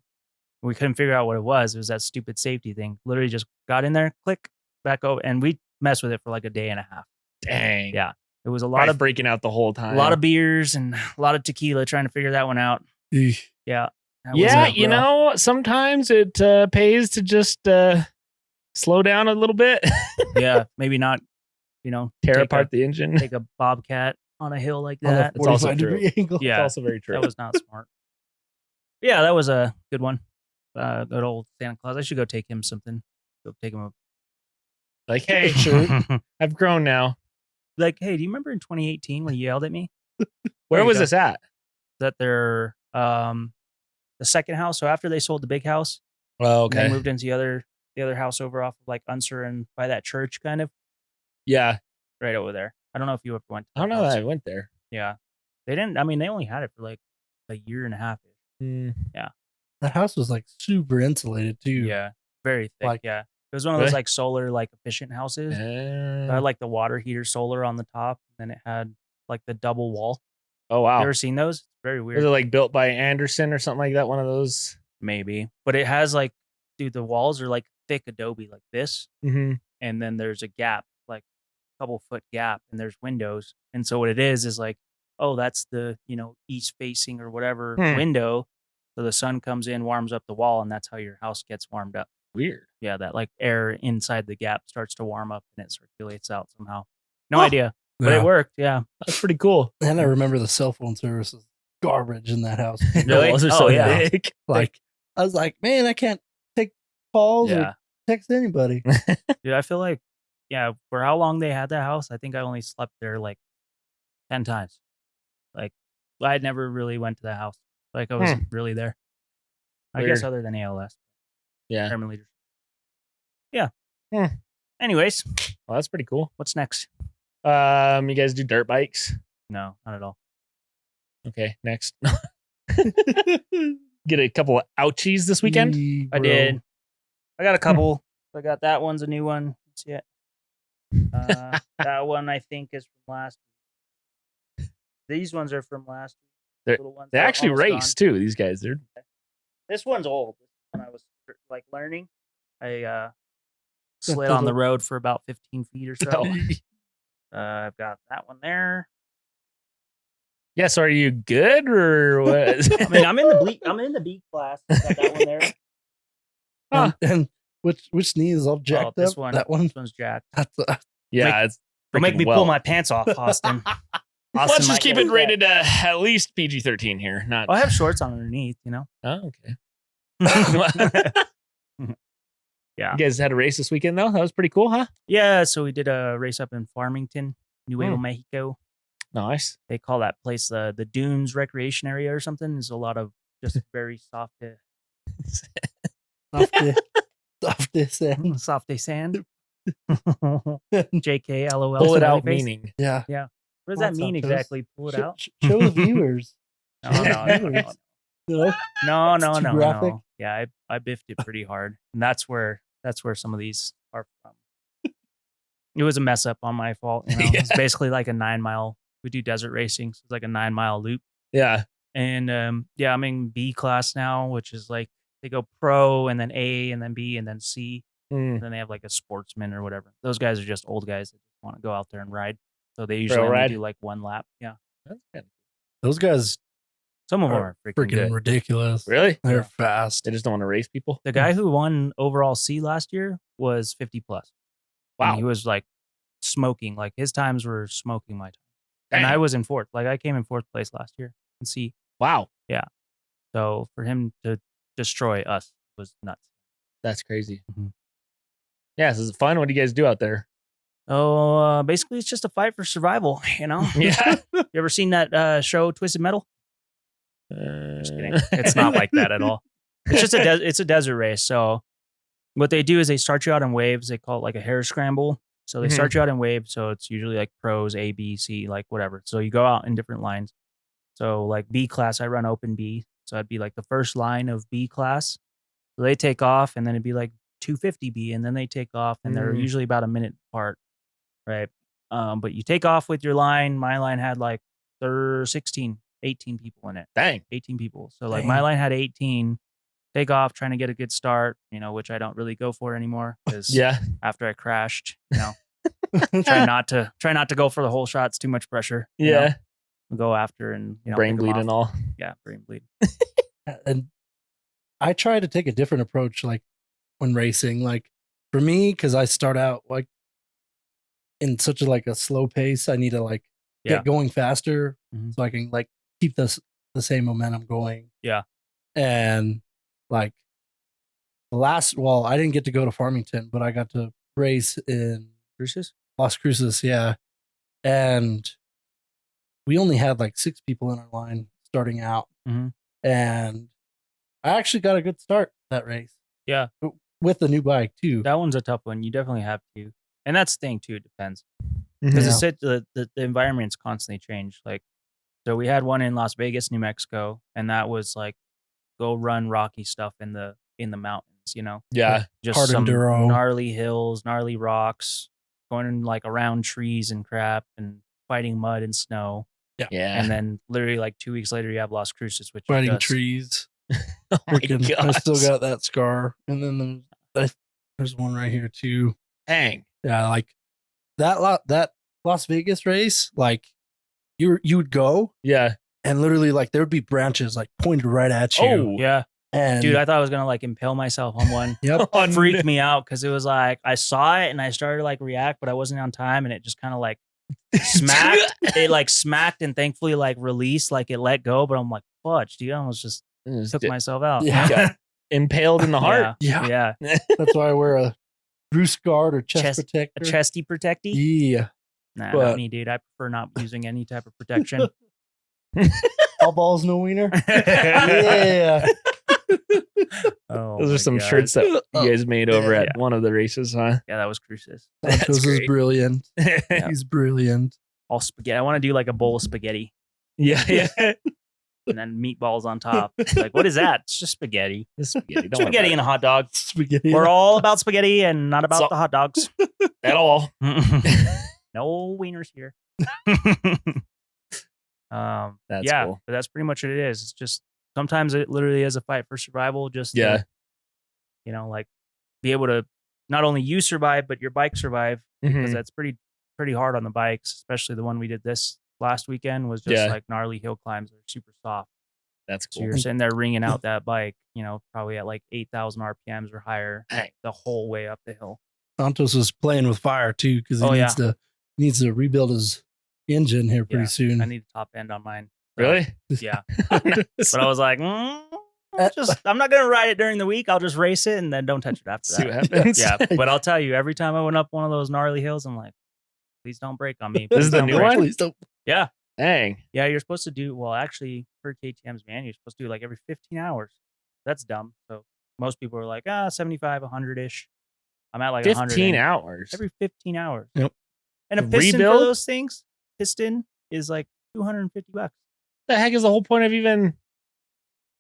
S2: We couldn't figure out what it was. It was that stupid safety thing. Literally just got in there, click, back over, and we messed with it for like a day and a half.
S1: Dang.
S2: Yeah. It was a
S1: lot of breaking out the whole time.
S2: a lot of beers and a lot of tequila trying to figure that one out.
S3: Eesh.
S2: Yeah. That was
S1: Yeah,
S2: rough.
S1: you know, sometimes it pays to just slow down a little bit,
S2: Yeah, maybe not,
S1: tear
S2: take
S1: apart the engine.
S2: take a bobcat on a hill like
S3: On
S2: that.
S3: a
S1: It's also
S3: 45-degree angle.
S2: Yeah.
S1: It's also very true.
S2: That was not smart. Yeah, that was a good one. Good old Santa Claus. I should go take him something. Go take him
S1: Like, hey,
S2: a
S1: I've grown now.
S2: like, hey, do you remember in 2018 when you yelled at me?
S1: Where
S2: There you
S1: was
S2: go.
S1: this at?
S2: That they're the second house. So after they sold the big house,
S1: Oh,
S2: and then moved into the other house over off of like Unser and by that church kind of
S1: Yeah.
S2: right over there. I don't know if you ever went to
S1: I don't know
S2: house.
S1: that I went there.
S2: Yeah. They didn't, I mean, they only had it for like a year and a half.
S1: Mm.
S3: That house was like super insulated too.
S2: Yeah. Very thick.
S3: Like-
S2: Yeah. It was one of those
S1: Really?
S2: like solar, like efficient houses. It had like the water heater solar on the top. And then it had like the double wall.
S1: Oh, wow.
S2: You ever seen those? It's very weird.
S1: Was it like built by Anderson or something like that? One of those?
S2: Maybe. But it has like, dude, the walls are like thick adobe like this.
S1: Mm-hmm.
S2: And then there's a gap, like a couple foot gap, and there's windows. And so what it is like, oh, that's the, east facing or whatever window. So the sun comes in, warms up the wall, and that's how your house gets warmed up.
S1: Weird.
S2: Yeah, that like air inside the gap starts to warm up and it circulates out somehow. No
S1: Huh.
S2: idea, but
S3: Yeah.
S2: it worked. Yeah.
S1: That's pretty cool.
S3: And I remember the cell phone service was garbage in that house.
S1: The
S2: Really?
S1: walls are
S2: Oh,
S1: so
S2: yeah.
S1: thick.
S3: Like I was like, man, I can't take calls
S2: Yeah.
S3: or text anybody.
S2: Dude, I feel like, yeah, for how long they had that house, I think I only slept there like 10 times. Like, I had never really went to the house. Like, I wasn't really there. I guess
S1: Weird.
S2: other than ALS.
S1: Yeah.
S2: Airman leadership. Yeah.
S1: Hmm.
S2: Anyways,
S1: Well, that's pretty cool.
S2: what's next?
S1: You guys do dirt bikes?
S2: No, not at all.
S1: Okay, next. Get a couple of ouchies this weekend.
S2: I did. I got a couple. I got that one's a new one. Let's see it. That one I think is from last week. These ones are from last week.
S1: They're-
S2: Little ones
S1: They
S2: are
S1: actually
S2: almost
S1: race too. These guys, they're
S2: This one's old. When I was like learning, I slid on the road for about 15 feet or so.
S1: Oh.
S2: I've got that one there.
S1: yeah. So are you good or what?
S2: I mean, I'm in the B class. Got that one there.
S1: Huh.
S3: And which knee is all jacked
S2: this
S3: up?
S2: one.
S3: That one.
S2: This one's jacked.
S3: That's
S1: yeah, it's
S2: Don't make
S1: freaking
S2: me
S1: well.
S2: pull my pants off, Austin.
S1: Let's
S2: Austin
S1: just
S2: might
S1: keep
S2: get
S1: it rated at least PG-13 here. Not.
S2: Well, I have shorts on underneath,
S1: Oh, okay.
S2: Yeah.
S1: You guys had a race this weekend though. That was pretty cool, huh?
S2: Yeah, so we did a race up in Farmington, Nuevo Mexico.
S1: Nice.
S2: They call that place the Dunes Recreation Area or something. There's a lot of just very soft
S3: sand.
S2: soft sand. JK, LOL.
S1: Pull it
S2: smiley
S1: out
S2: face.
S1: meaning.
S3: Yeah.
S2: What does that
S3: What's
S2: mean
S3: up, Toast?
S2: exactly? Pull it out?
S3: Show the viewers.
S2: No.
S3: No?
S2: No.
S3: too graphic?
S2: Yeah, I biffed it pretty hard. And that's where some of these are from. It was a mess up on my fault.
S1: Yeah.
S2: It's basically like a 9-mile. We do desert racing, so it's like a 9-mile loop.
S1: Yeah.
S2: And I'm in B class now, which is like they go pro and then A and then B and then C.
S1: Mm.
S2: And then they have like a sportsman or whatever. Those guys are just old guys that just want to go out there and ride. So they usually only
S1: ride?
S2: do like one lap. Yeah.
S1: That's good.
S3: Those guys
S2: Some of them
S3: are
S2: are freaking
S3: freaking
S2: good.
S3: ridiculous.
S1: Really?
S3: They're
S2: Yeah.
S3: fast.
S1: They just don't want to race people.
S2: The guy who won overall C last year was 50 plus.
S1: Wow.
S2: And he was like smoking. Like his times were smoking my time. And
S1: Dang.
S2: I was in fourth. Like I came in fourth place last year in C.
S1: Wow.
S2: So for him to destroy us was nuts.
S1: That's crazy.
S2: Mhm.
S1: Yeah, this is fun. What do you guys do out there?
S2: Oh, basically it's just a fight for survival,
S1: Yeah.
S2: You ever seen that show Twisted Metal? Just kidding. It's not like that at all. It's just it's a desert race. So what they do is they start you out in waves. They call it like a hare scramble. So they start you out in waves. So it's usually like pros, A, B, C, like whatever. So you go out in different lines. So like B class, I run open B. So I'd be like the first line of B class. So they take off and then it'd be like 250 B and then they take off and they're usually about a minute apart. Right. But you take off with your line. My line had like 18 people in it.
S1: Dang.
S2: 18 people. So like my line had 18. Take off, trying to get a good start, which I don't really go for anymore because
S1: Yeah.
S2: after I crashed, try not to go for the whole shot. It's too much pressure. you know?
S1: Yeah.
S2: Go after and
S1: Brain
S2: pick 'em
S1: bleed
S2: off.
S1: and all.
S2: Yeah, brain bleed.
S3: And I try to take a different approach, like when racing. Like for me, because I start out like in such a slow pace, I need to like
S2: Yeah.
S3: get going faster
S2: Mhm.
S3: so I can like keep the same momentum going.
S2: Yeah.
S3: And like I didn't get to go to Farmington, but I got to race in
S2: Cruises?
S3: Las Cruces, yeah. And we only had like 6 people in our line starting out.
S2: Mhm.
S3: And I actually got a good start that race.
S2: Yeah.
S3: With the new bike too.
S2: That one's a tough one. You definitely have to. And that's the thing too. It depends.
S1: Mhm.
S2: Because the environment's constantly changed. Like, so we had one in Las Vegas, New Mexico, and that was like go run rocky stuff in the mountains,
S1: Yeah.
S2: just
S3: Hard
S2: some
S3: enduro.
S2: gnarly hills, gnarly rocks, going like around trees and crap and fighting mud and snow.
S1: Yeah.
S2: And then literally like 2 weeks later you have Las Cruces, which
S3: Fighting
S2: is just,
S3: trees.
S1: Oh my
S3: Freaking, I
S1: gosh.
S3: still got that scar. And then there's one right here too.
S1: Dang.
S3: Yeah, like that Las Vegas race, like you would go
S1: Yeah.
S3: and literally like there would be branches like pointed right at you.
S1: Oh.
S2: yeah.
S3: And
S2: Dude, I thought I was gonna like impale myself on one.
S3: yep.
S1: Oh,
S2: Freaked me out because it was like I saw it and I started to like react, but I wasn't on time and it just kind of like smacked. It like smacked and thankfully like released, like it let go. But I'm like, fudge, dude, I almost just took myself out.
S3: Yeah.
S1: Got impaled in the heart.
S3: Yeah.
S2: Yeah.
S3: That's why I wear a roost guard or chest
S2: A
S3: protector.
S2: chesty protecty?
S3: Yeah.
S2: Nah,
S3: but-
S2: not me, dude. I prefer not using any type of protection.
S3: All balls, no wiener. Yeah.
S2: Oh,
S1: Those
S2: my
S1: are some
S2: God.
S1: shirts that you guys made over at
S2: Yeah.
S1: one of the races, huh?
S2: Yeah, that was Cruces.
S3: Santos is
S1: great.
S3: brilliant.
S2: Yeah.
S3: He's brilliant.
S2: All spaghetti. I want to do like a bowl of spaghetti
S1: Yeah. Yeah.
S2: and then meatballs on top. Like, what is that? It's just spaghetti.
S1: It's spaghetti. Don't worry
S2: Spaghetti and
S1: about
S2: a hot dog.
S3: Spaghetti.
S2: We're all about spaghetti and not about
S1: So-
S2: the hot dogs.
S1: it at all.
S2: No wieners here.
S1: That's
S2: yeah,
S1: cool.
S2: but that's pretty much what it is. It's just sometimes it literally is a fight for survival. Just to,
S1: Yeah.
S2: like be able to not only you survive but your bike survive because
S1: Mhm.
S2: that's pretty hard on the bikes, especially the one we did this last weekend was just
S1: Yeah.
S2: like gnarly hill climbs. They're super soft.
S1: That's
S2: So
S1: cool.
S2: you're sitting there wringing out that bike, probably at like 8,000 RPMs or higher
S1: Dang.
S2: the whole way up the hill.
S3: Santos was playing with fire too because he
S2: Oh,
S3: needs to rebuild his engine here pretty
S2: Yeah,
S3: soon.
S2: I need a top end on mine. So,
S1: Really?
S2: Yeah.
S1: Nice.
S2: But I was like, I'm not going to ride it during the week. I'll just race it and then don't touch it after
S1: See
S2: that.
S1: what happens.
S2: Yeah. But I'll tell you, every time I went up one of those gnarly hills, I'm like, please don't break on me.
S1: This is
S2: Please
S1: the
S2: don't
S1: new
S2: break.
S1: one?
S3: Please don't.
S2: Yeah.
S1: Dang.
S2: Yeah. You're supposed to do, well, actually, per KTM's man, you're supposed to do like every 15 hours. That's dumb. So most people are like, 75, 100 ish. I'm at like
S1: 15
S2: 100
S1: hours.
S2: every 15 hours.
S3: Yep.
S2: And a
S1: To
S2: piston
S1: rebuild?
S2: for those things, piston is like $250.
S1: What the heck is the whole point of even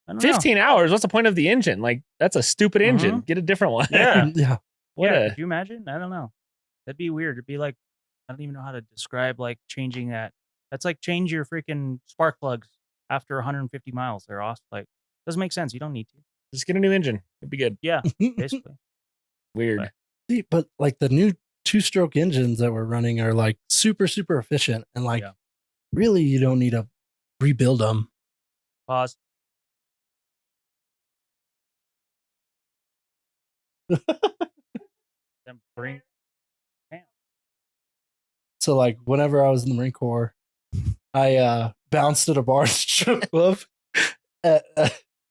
S2: I don't know.
S1: 15 hours? What's the point of the engine? Like, that's a stupid engine. Get a different one.
S2: Yeah.
S3: Yeah.
S1: What
S2: Yeah,
S1: a-
S2: could you imagine? I don't know. That'd be weird. It'd be like, I don't even know how to describe like changing that. That's like change your freaking spark plugs after 150 miles. They're off. Like, doesn't make sense. You don't need to.
S1: Just get a new engine. It'd be good.
S2: Yeah, basically.
S1: Weird.
S2: But-
S3: See, but like the new 2-stroke engines that we're running are like super efficient and like
S2: Yeah.
S3: really you don't need to rebuild them.
S2: Pause. Then bring.
S3: So like whenever I was in the Marine Corps, I bounced at a bar strip club,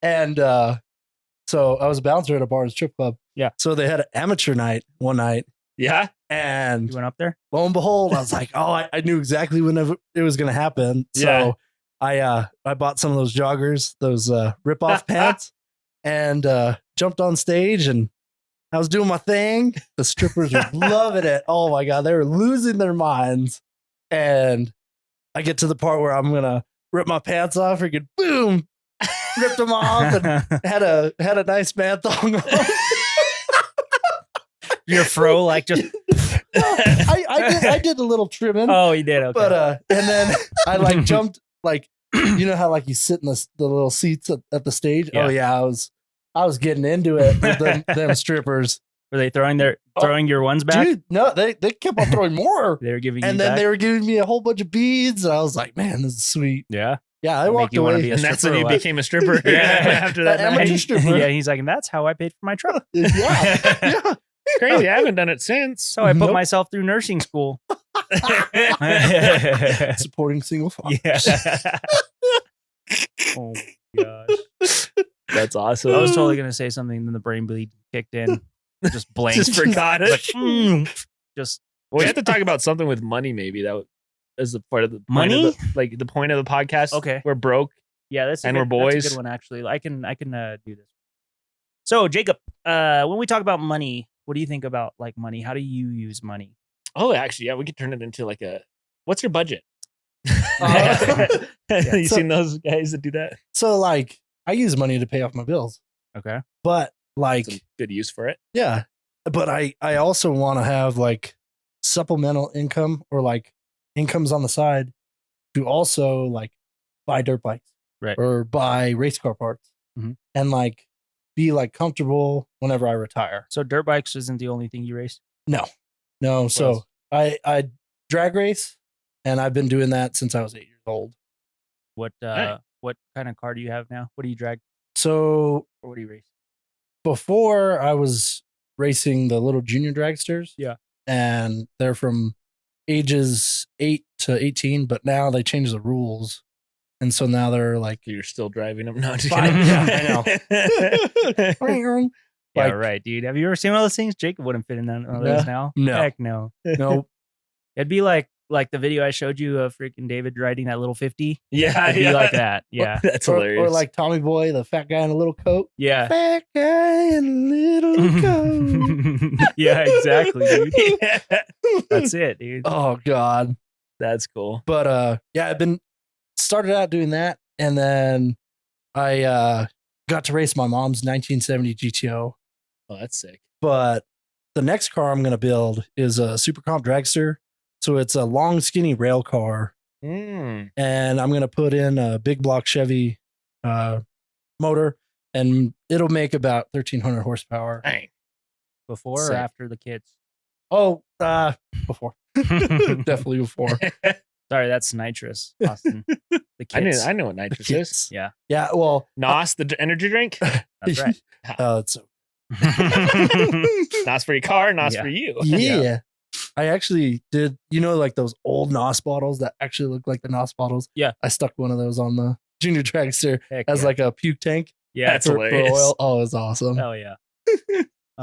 S3: and so I was a bouncer at a bar strip club.
S2: Yeah.
S3: So they had an amateur night one night,
S1: Yeah.
S3: and
S2: You went up there?
S3: lo and behold, I was like, oh, I knew exactly when it was going to happen.
S1: Yeah.
S3: So I bought some of those joggers, those rip off pants, and jumped on stage and I was doing my thing. The strippers were loving it. Oh my God, they were losing their minds. And I get to the part where I'm gonna rip my pants off, freaking boom, ripped them off, and had a nice man thong on.
S2: Your fro, like just.
S3: I did a little trimming.
S2: Oh, you did. Okay.
S3: But and then I like jumped like how like you sit in the little seats at the stage.
S2: Yeah.
S3: Oh yeah, I was getting into it with them strippers.
S2: Were they throwing your ones back?
S3: Dude, no, they kept on throwing more.
S2: They were giving you
S3: And then
S2: back?
S3: they were giving me a whole bunch of beads. And I was like, man, this is sweet.
S2: Yeah.
S3: Yeah, I
S2: That make
S3: walked
S2: you wanna
S3: away.
S2: be a
S1: And that's when
S2: stripper or
S1: you
S2: what?
S1: became a stripper.
S2: Yeah.
S1: After that
S3: Am I
S1: night.
S3: just stripper?
S2: Yeah, he's like, and that's how I paid for my truck.
S3: yeah. Yeah.
S1: It's crazy. I haven't done it since.
S2: So I put
S3: Nope.
S2: myself through nursing school.
S3: Supporting single fathers.
S2: Yeah. Oh my gosh.
S1: That's awesome.
S2: I was totally gonna say something, then the brain bleed kicked in. Just blanked.
S1: just forgot it.
S2: Just
S1: Well, we have to talk about something with money. Maybe that is the part of the point
S2: Money?
S1: of the point of the podcast.
S2: Okay.
S1: We're broke.
S2: yeah, that's a
S1: And
S2: good,
S1: we're
S2: That's a
S1: boys.
S2: good one actually. I can do this. So Jacob, when we talk about money, what do you think about like money? How do you use money?
S1: Oh, actually, yeah, we could turn it into like a. What's your budget?
S2: Yeah.
S1: You
S3: So-
S1: seen those guys that do that?
S3: So, like, I use money to pay off my bills,
S2: Okay.
S3: but like,
S1: Some good use for it.
S3: yeah, but I also want to have like supplemental income or like incomes on the side to also like buy dirt bikes,
S2: Right.
S3: or buy race car parts,
S2: Mhm.
S3: and like be like comfortable whenever I retire.
S2: So dirt bikes isn't the only thing you race?
S3: No,
S2: else?
S3: so I drag race, and I've been doing that since I was 8 years old.
S2: What
S1: Right.
S2: what kind of car do you have now? What do you drag
S3: So
S2: or what do you race?
S3: before I was racing the little junior dragsters.
S2: Yeah.
S3: And they're from ages 8 to 18, but now they changed the rules. And so now they're like,
S1: You're still driving them. No, just
S3: Fine.
S1: kidding.
S3: Yeah, I
S2: Yeah,
S3: Like-
S2: right, dude. Have you ever seen one of those things? Jacob wouldn't fit in one of
S3: No.
S2: those now.
S3: No.
S2: Heck no.
S3: no,
S2: It'd be like the video I showed you of freaking David riding that little 50.
S1: Yeah,
S2: It'd be
S1: yeah.
S2: like that. Yeah.
S1: That's
S3: or,
S1: hilarious.
S3: or like Tommy Boy, the fat guy in a little coat.
S2: Yeah.
S3: Fat guy in a little coat.
S2: Yeah, exactly, dude.
S1: Yeah.
S2: That's it, dude.
S3: Oh God.
S1: That's cool.
S3: But yeah, I've been started out doing that, and then I got to race my mom's 1970 GTO.
S1: Oh, that's sick.
S3: But the next car I'm gonna build is a Super Comp Dragster. So it's a long, skinny rail car,
S1: Mm.
S3: and I'm gonna put in a big block Chevy motor, and it'll make about 1,300 horsepower.
S1: Dang.
S2: Before or
S1: Sick.
S2: after the kids?
S3: Oh, before, definitely before.
S2: Sorry, that's nitrous, Austin. The kids.
S1: I know what nitrous is.
S2: Yeah,
S3: Yeah. Well,
S1: Nos, the energy drink.
S2: that's right.
S3: it's
S1: Nos for your car, Nos
S2: Yeah.
S1: for you.
S3: yeah. I actually did, like those old NOS bottles that actually look like the NOS bottles.
S2: Yeah.
S3: I stuck one of those on the junior dragster
S2: Heck
S3: as
S2: yeah.
S3: like a puke tank
S2: Yeah,
S1: That's
S3: for
S1: hilarious.
S3: oil. Oh, it's awesome.
S2: hell yeah.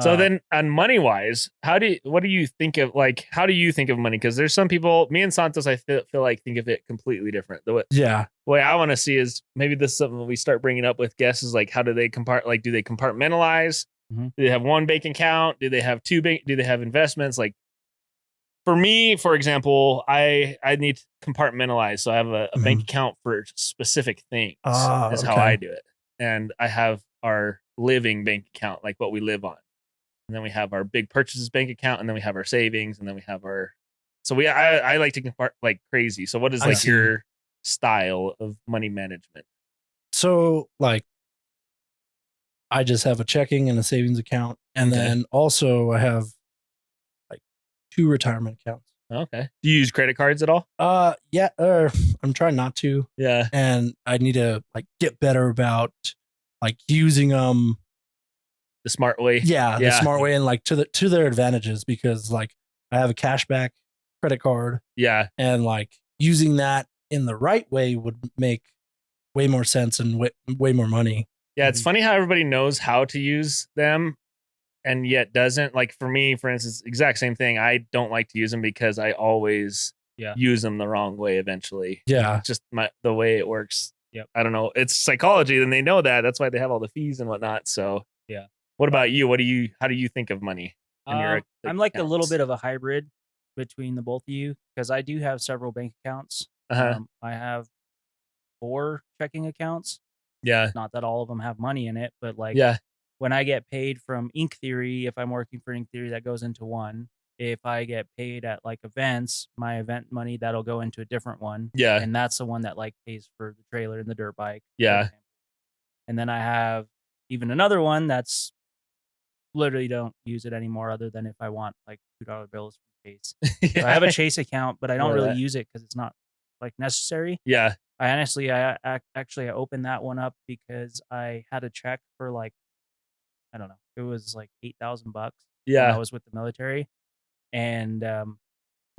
S1: So then, on money wise, what do you think of how do you think of money? Because there's some people, me and Santos, I feel like think of it completely different. The
S3: Yeah.
S1: way I want to see is maybe this is something we start bringing up with guests is like, how do they do they compartmentalize?
S2: Mhm.
S1: Do they have one bank account? Do they have two do they have investments? Like for me, for example, I need to compartmentalize. So I have a bank account for specific things.
S3: Ah,
S1: Is how
S3: okay.
S1: I do it. And I have our living bank account, like what we live on. And then we have our big purchases bank account, and then we have our savings, and then we have our. So I like to compart like crazy. So what is
S3: I
S1: like
S3: see.
S1: your style of money management?
S3: So like I just have a checking and a savings account. And
S1: Okay.
S3: then also I have like 2 retirement accounts.
S1: Okay. Do you use credit cards at all?
S3: Yeah, I'm trying not to.
S1: Yeah.
S3: And I need to like get better about like using them.
S1: The smart way.
S3: Yeah, the
S1: Yeah.
S3: smart way, and like to their advantages, because like I have a cashback credit card,
S1: Yeah.
S3: and like using that in the right way would make way more sense and way more money.
S1: Yeah. It's funny how everybody knows how to use them and yet doesn't. Like for me, for instance, exact same thing. I don't like to use them because I always use them the wrong way eventually.
S3: Yeah.
S1: It's just the way it works.
S2: Yep.
S1: I don't know. It's psychology, and they know that. That's why they have all the fees and whatnot. So
S2: Yeah.
S1: What about you? How do you think of money? in your,
S2: I'm like a little
S1: accounts?
S2: bit of a hybrid between the both of you because I do have several bank accounts.
S1: Uh-huh.
S2: I have 4 checking accounts.
S1: Yeah.
S2: Not that all of them have money in it, but like
S1: Yeah.
S2: when I get paid from Ink Theory, if I'm working for Ink Theory, that goes into one. If I get paid at like events, my event money, that'll go into a different one.
S1: Yeah.
S2: And that's the one that like pays for the trailer and the dirt bike. for
S1: Yeah.
S2: example. And then I have even another one that's literally don't use it anymore other than if I want like $2 bills from Chase.
S1: Yeah.
S2: So I have a Chase account, but I don't
S1: Know
S2: really
S1: that.
S2: use it because it's not like necessary.
S1: Yeah.
S2: I honestly, I opened that one up because I had a check for like, I don't know, it was like $8,000 when I
S1: Yeah.
S2: was with the military, and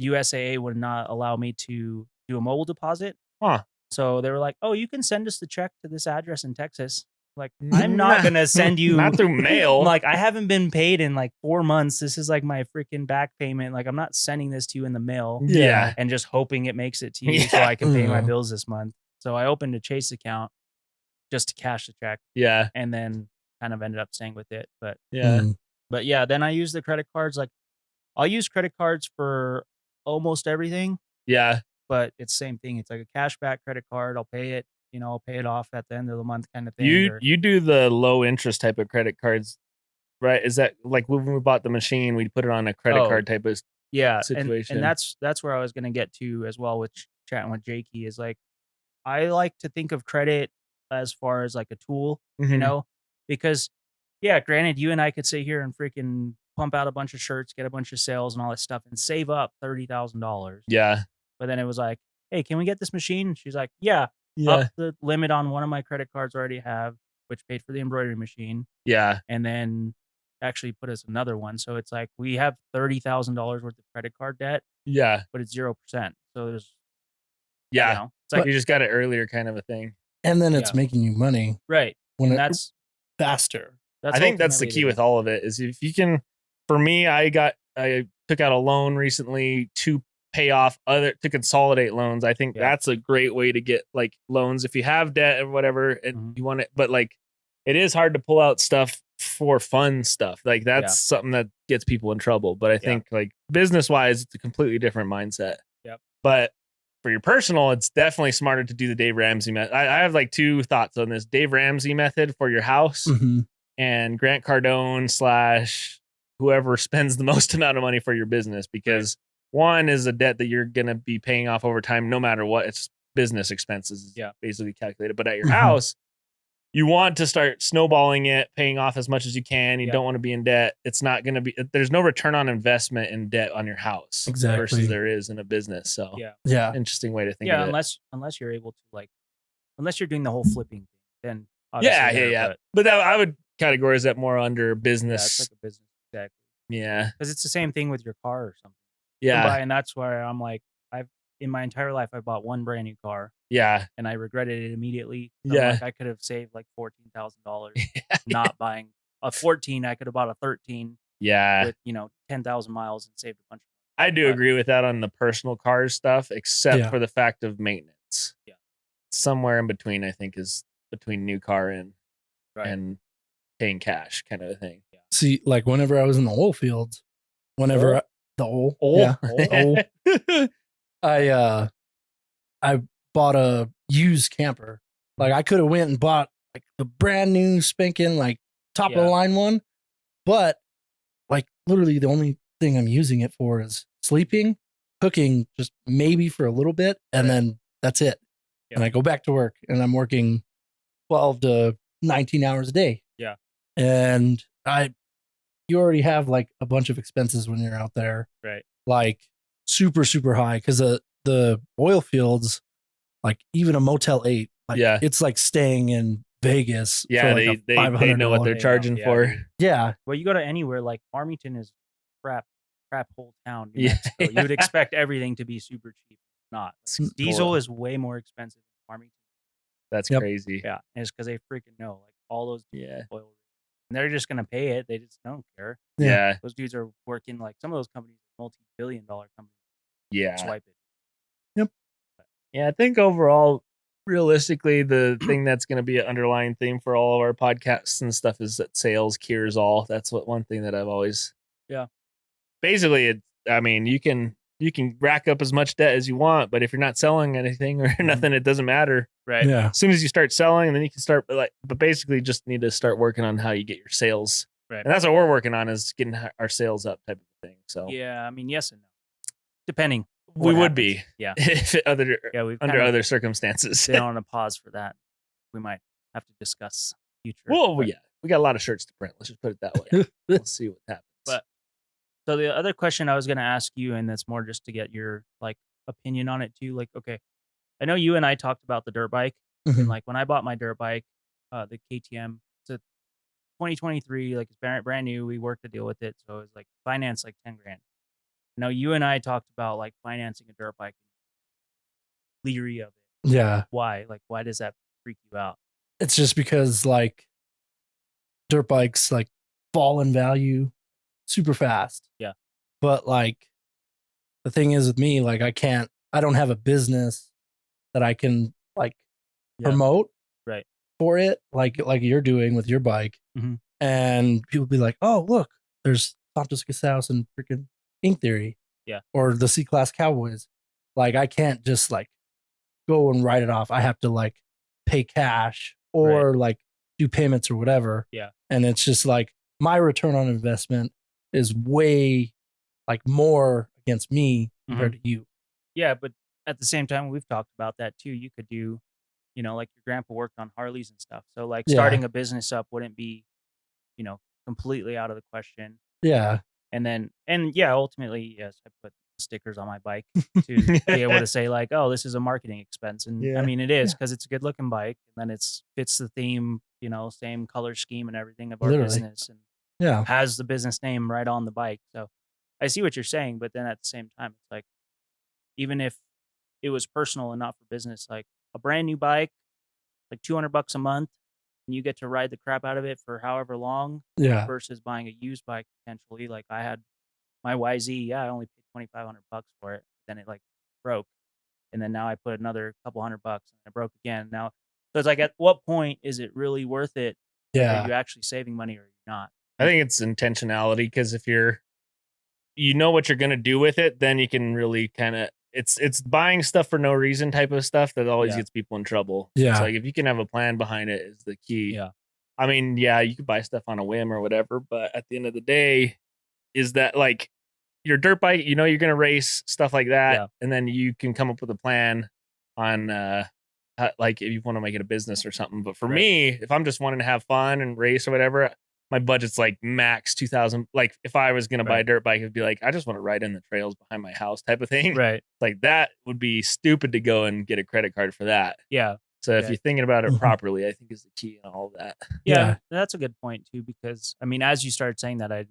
S2: USAA would not allow me to do a mobile deposit.
S1: Huh.
S2: So they were like, "Oh, you can send us the check to this address in Texas." Like, I'm not gonna send you
S1: not through mail.
S2: Like, I haven't been paid in like 4 months. This is like my freaking back payment. Like, I'm not sending this to you in the mail
S1: Yeah.
S2: and just hoping it makes it to you so
S1: Yeah.
S2: I can pay my
S3: Mhm.
S2: bills this month. So I opened a Chase account just to cash the check,
S1: Yeah.
S2: and then kind of ended up staying with it.
S1: Yeah.
S2: But yeah, then I use the credit cards. Like, I'll use credit cards for almost everything,
S1: Yeah.
S2: but it's the same thing. It's like a cashback credit card. I'll pay it, I'll pay it off at the end of the month kind of thing.
S1: You do the low interest type of credit cards, right? Is that like when we bought the machine, we put it on a credit
S2: Oh,
S1: card type of
S2: yeah,
S1: situation?
S2: and that's where I was gonna get to as well with chatting with Jakey is like, I like to think of credit as far as like a tool,
S1: Mhm.
S2: because yeah, granted, you and I could sit here and freaking pump out a bunch of shirts, get a bunch of sales and all that stuff, and save up $30,000.
S1: Yeah.
S2: But then it was like, hey, can we get this machine? She's like, yeah,
S1: Yeah.
S2: up the limit on one of my credit cards I already have, which paid for the embroidery machine,
S1: Yeah.
S2: and then actually put us another one. So it's like we have $30,000 worth of credit card debt,
S1: Yeah.
S2: but it's 0%. So there's,
S1: Yeah.
S2: it's like,
S1: You just got it earlier kind of a thing.
S3: And then it's
S2: Yeah.
S3: making you money
S2: right.
S3: when
S2: And
S3: it
S2: that's
S3: faster.
S1: I think that's the
S2: ultimately
S1: key with all of it is if you can, for me, I took out a loan recently to pay off to consolidate loans. I think
S2: Yeah.
S1: that's a great way to get like loans if you have debt or whatever and
S2: Mhm.
S1: you want it, but like it is hard to pull out stuff for fun stuff. Like that's something that gets people in trouble. But I think like business wise, it's a completely different mindset.
S2: Yep.
S1: But for your personal, it's definitely smarter to do the Dave Ramsey method. I have like two thoughts on this. Dave Ramsey method for your house and Grant Cardone / whoever spends the most amount of money for your business, because one is a debt that you're going to be paying off over time, no matter what. It's business expenses, basically calculated. But at your house, you want to start snowballing it, paying off as much as you can. You don't want to be in debt. It's not going to be, there's no return on investment in debt on your house versus there is in a business. So interesting way to think of it.
S2: Unless you're able to like, unless you're doing the whole flipping thing, then
S1: But I would categorize that more under business.
S2: Yeah, it's like a business, exactly.
S1: Yeah,
S2: because it's the same thing with your car or something.
S1: Yeah,
S2: and that's where I'm like, in my entire life I bought one brand new car.
S1: Yeah,
S2: and I regretted it immediately.
S1: Yeah,
S2: like, I could have saved like $14,000 not buying a 14. I could have bought a 13.
S1: Yeah,
S2: with 10,000 miles and saved a bunch of
S1: money. I do agree with that on the personal car stuff, except for the fact of maintenance.
S2: Yeah,
S1: somewhere in between, I think, is between new car and paying cash kind of a thing.
S2: Yeah.
S3: See, like whenever I was in the oil fields, I bought a used camper. Like I could have went and bought like the brand new spanking like top of the line one, but like literally the only thing I'm using it for is sleeping, cooking, just maybe for a little bit, and then that's it. And I go back to work, and I'm working 12 to 19 hours a day.
S2: Yeah,
S3: and you already have like a bunch of expenses when you're out there,
S2: right?
S3: Like super, super high, because the oil fields, like even a Motel 8, like it's like staying in Vegas.
S1: Yeah,
S3: for like
S1: they know what they're charging for.
S3: Yeah.
S2: Well, you go to anywhere like Farmington is crap whole town. New Mexico. You would expect everything to be super cheap. Not diesel is way more expensive in Farmington.
S1: That's crazy.
S2: Yeah, and it's because they freaking know like all those oil. And they're just gonna pay it. They just don't care.
S1: Yeah.
S2: Those dudes are working like some of those companies are multi-billion-dollar companies.
S1: Yeah.
S2: Swipe it.
S3: Yep.
S1: Yeah, I think overall, realistically, the thing that's going to be an underlying theme for all of our podcasts and stuff is that sales cures all. That's one thing that I've always.
S2: Yeah.
S1: Basically, you can rack up as much debt as you want, but if you're not selling anything or nothing, it doesn't matter.
S2: Right.
S3: Yeah.
S1: As soon as you start selling, and then you can start but basically just need to start working on how you get your sales.
S2: Right.
S1: And that's what we're working on, is getting our sales up type of thing. So
S2: yeah, yes and no. Depending.
S1: We would be.
S2: Yeah.
S1: If under other circumstances.
S2: Been on a pause for that. We might have to discuss future.
S1: Well, yeah. we got a lot of shirts to print. Let's just put it that way. We'll see what happens.
S2: But so the other question I was going to ask you, and that's more just to get your like opinion on it too. Like, okay, I know you and I talked about the dirt bike, and
S3: Mhm.
S2: like when I bought my dirt bike, the KTM, it's a 2023, like it's brand new. We worked to deal with it, so it was like financed like 10 grand. I know you and I talked about like financing a dirt bike, leery of it.
S3: Yeah.
S2: Why? Like, why does that freak you out?
S3: It's just because like dirt bikes like fall in value super fast.
S2: Yeah.
S3: But like the thing is with me, like I don't have a business that I can like
S2: Yeah.
S3: promote
S2: Right.
S3: for it, like you're doing with your bike.
S2: Mhm.
S3: And people be like, oh, look, there's Santos and freaking Ink Theory.
S2: Yeah.
S3: Or the C Class Cowboys. Like I can't just like go and write it off. I have to like pay cash or like do payments or whatever.
S2: Yeah.
S3: And it's just like my return on investment is way like more against me compared to you.
S2: Yeah, but at the same time, we've talked about that too. You could do, like your grandpa worked on Harleys and stuff. So like
S3: Yeah.
S2: starting a business up wouldn't be, completely out of the question.
S3: Yeah.
S2: And yeah, ultimately, yes, I put stickers on my bike to be able to say like, oh, this is a marketing expense. And
S1: Yeah.
S2: I mean, it is because it's a good looking bike and then fits the theme, same color scheme and everything of our
S3: Literally.
S2: business and
S3: Yeah.
S2: has the business name right on the bike. So I see what you're saying, but then at the same time, it's like, even if it was personal and not for business, like a brand new bike, like $200 a month, and you get to ride the crap out of it for however long
S3: Yeah.
S2: versus buying a used bike potentially. Like I had my YZ, I only paid $2,500 for it. Then it like broke. And then now I put another couple $100 and it broke again. Now, so it's like, at what point is it really worth it? Like,
S3: Yeah.
S2: are you actually saving money or are you not?
S1: I think it's intentionality because if you know what you're going to do with it, then you can really kind of, it's buying stuff for no reason type of stuff that always
S2: Yeah.
S1: gets people in trouble.
S3: Yeah.
S1: It's like if you can have a plan behind it is the key.
S2: Yeah.
S1: I mean, yeah, you could buy stuff on a whim or whatever, but at the end of the day, is that like your dirt bike, you're going to race stuff like that.
S2: Yeah.
S1: And then you can come up with a plan on, like if you want to make it a business or something. But for
S2: Right.
S1: me, if I'm just wanting to have fun and race or whatever, my budget's like max 2,000. Like if I was going to buy a
S2: Right.
S1: dirt bike, it'd be like, I just want to ride in the trails behind my house type of thing.
S2: Right.
S1: Like that would be stupid to go and get a credit card for that.
S2: Yeah.
S1: So if
S2: Yeah.
S1: you're thinking about it
S3: Mhm.
S1: properly, I think is the key in all of that.
S2: Yeah,
S3: Yeah.
S2: that's a good point too, because I mean, as you started saying that, I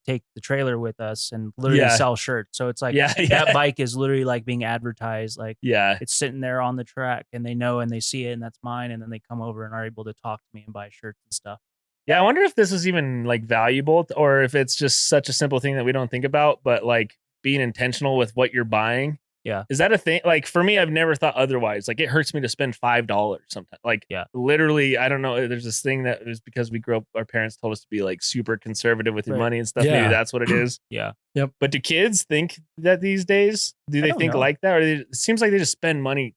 S2: take the trailer with us and literally
S1: Yeah.
S2: sell shirts. So it's like
S1: Yeah, yeah.
S2: that bike is literally like being advertised. Like
S1: Yeah.
S2: it's sitting there on the track and they know and they see it and that's mine. And then they come over and are able to talk to me and buy shirts and stuff.
S1: Yeah. I wonder if this is even like valuable or if it's just such a simple thing that we don't think about, but like being intentional with what you're buying.
S2: Yeah.
S1: Is that a thing? Like for me, I've never thought otherwise. Like it hurts me to spend $5 sometimes. Like
S2: Yeah.
S1: literally, I don't know. There's this thing that was because we grew up, our parents told us to be like super conservative with your
S2: Right.
S1: money and stuff.
S3: Yeah.
S1: Maybe that's what it is.
S2: Yeah.
S1: But do kids think that these days? Do they
S2: don't
S1: think
S2: know.
S1: like that? Or it seems like they just spend money,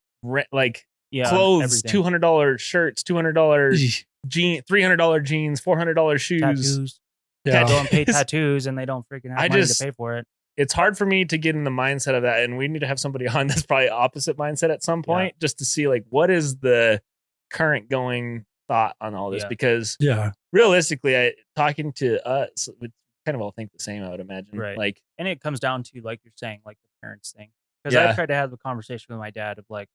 S1: like
S2: Yeah.
S1: clothes,
S2: everything.
S1: $200 shirts, $200 jeans, $300 jeans, $400 shoes.
S2: Tattoos.
S3: Yeah.
S2: Go and pay tattoos and they don't freaking have
S1: I
S2: money
S1: just-
S2: to pay for it.
S1: It's hard for me to get in the mindset of that, and we need to have somebody on that's probably opposite mindset at some point, just to see like what is the current going thought on all this.
S2: Yeah.
S1: Because
S3: Yeah.
S1: realistically, talking to us, we kind of all think the same. I would imagine,
S2: Right.
S1: like
S2: And it comes down to, like you're saying, like the parents thing. Because
S1: Yeah.
S2: I've tried to have a conversation with my dad of like,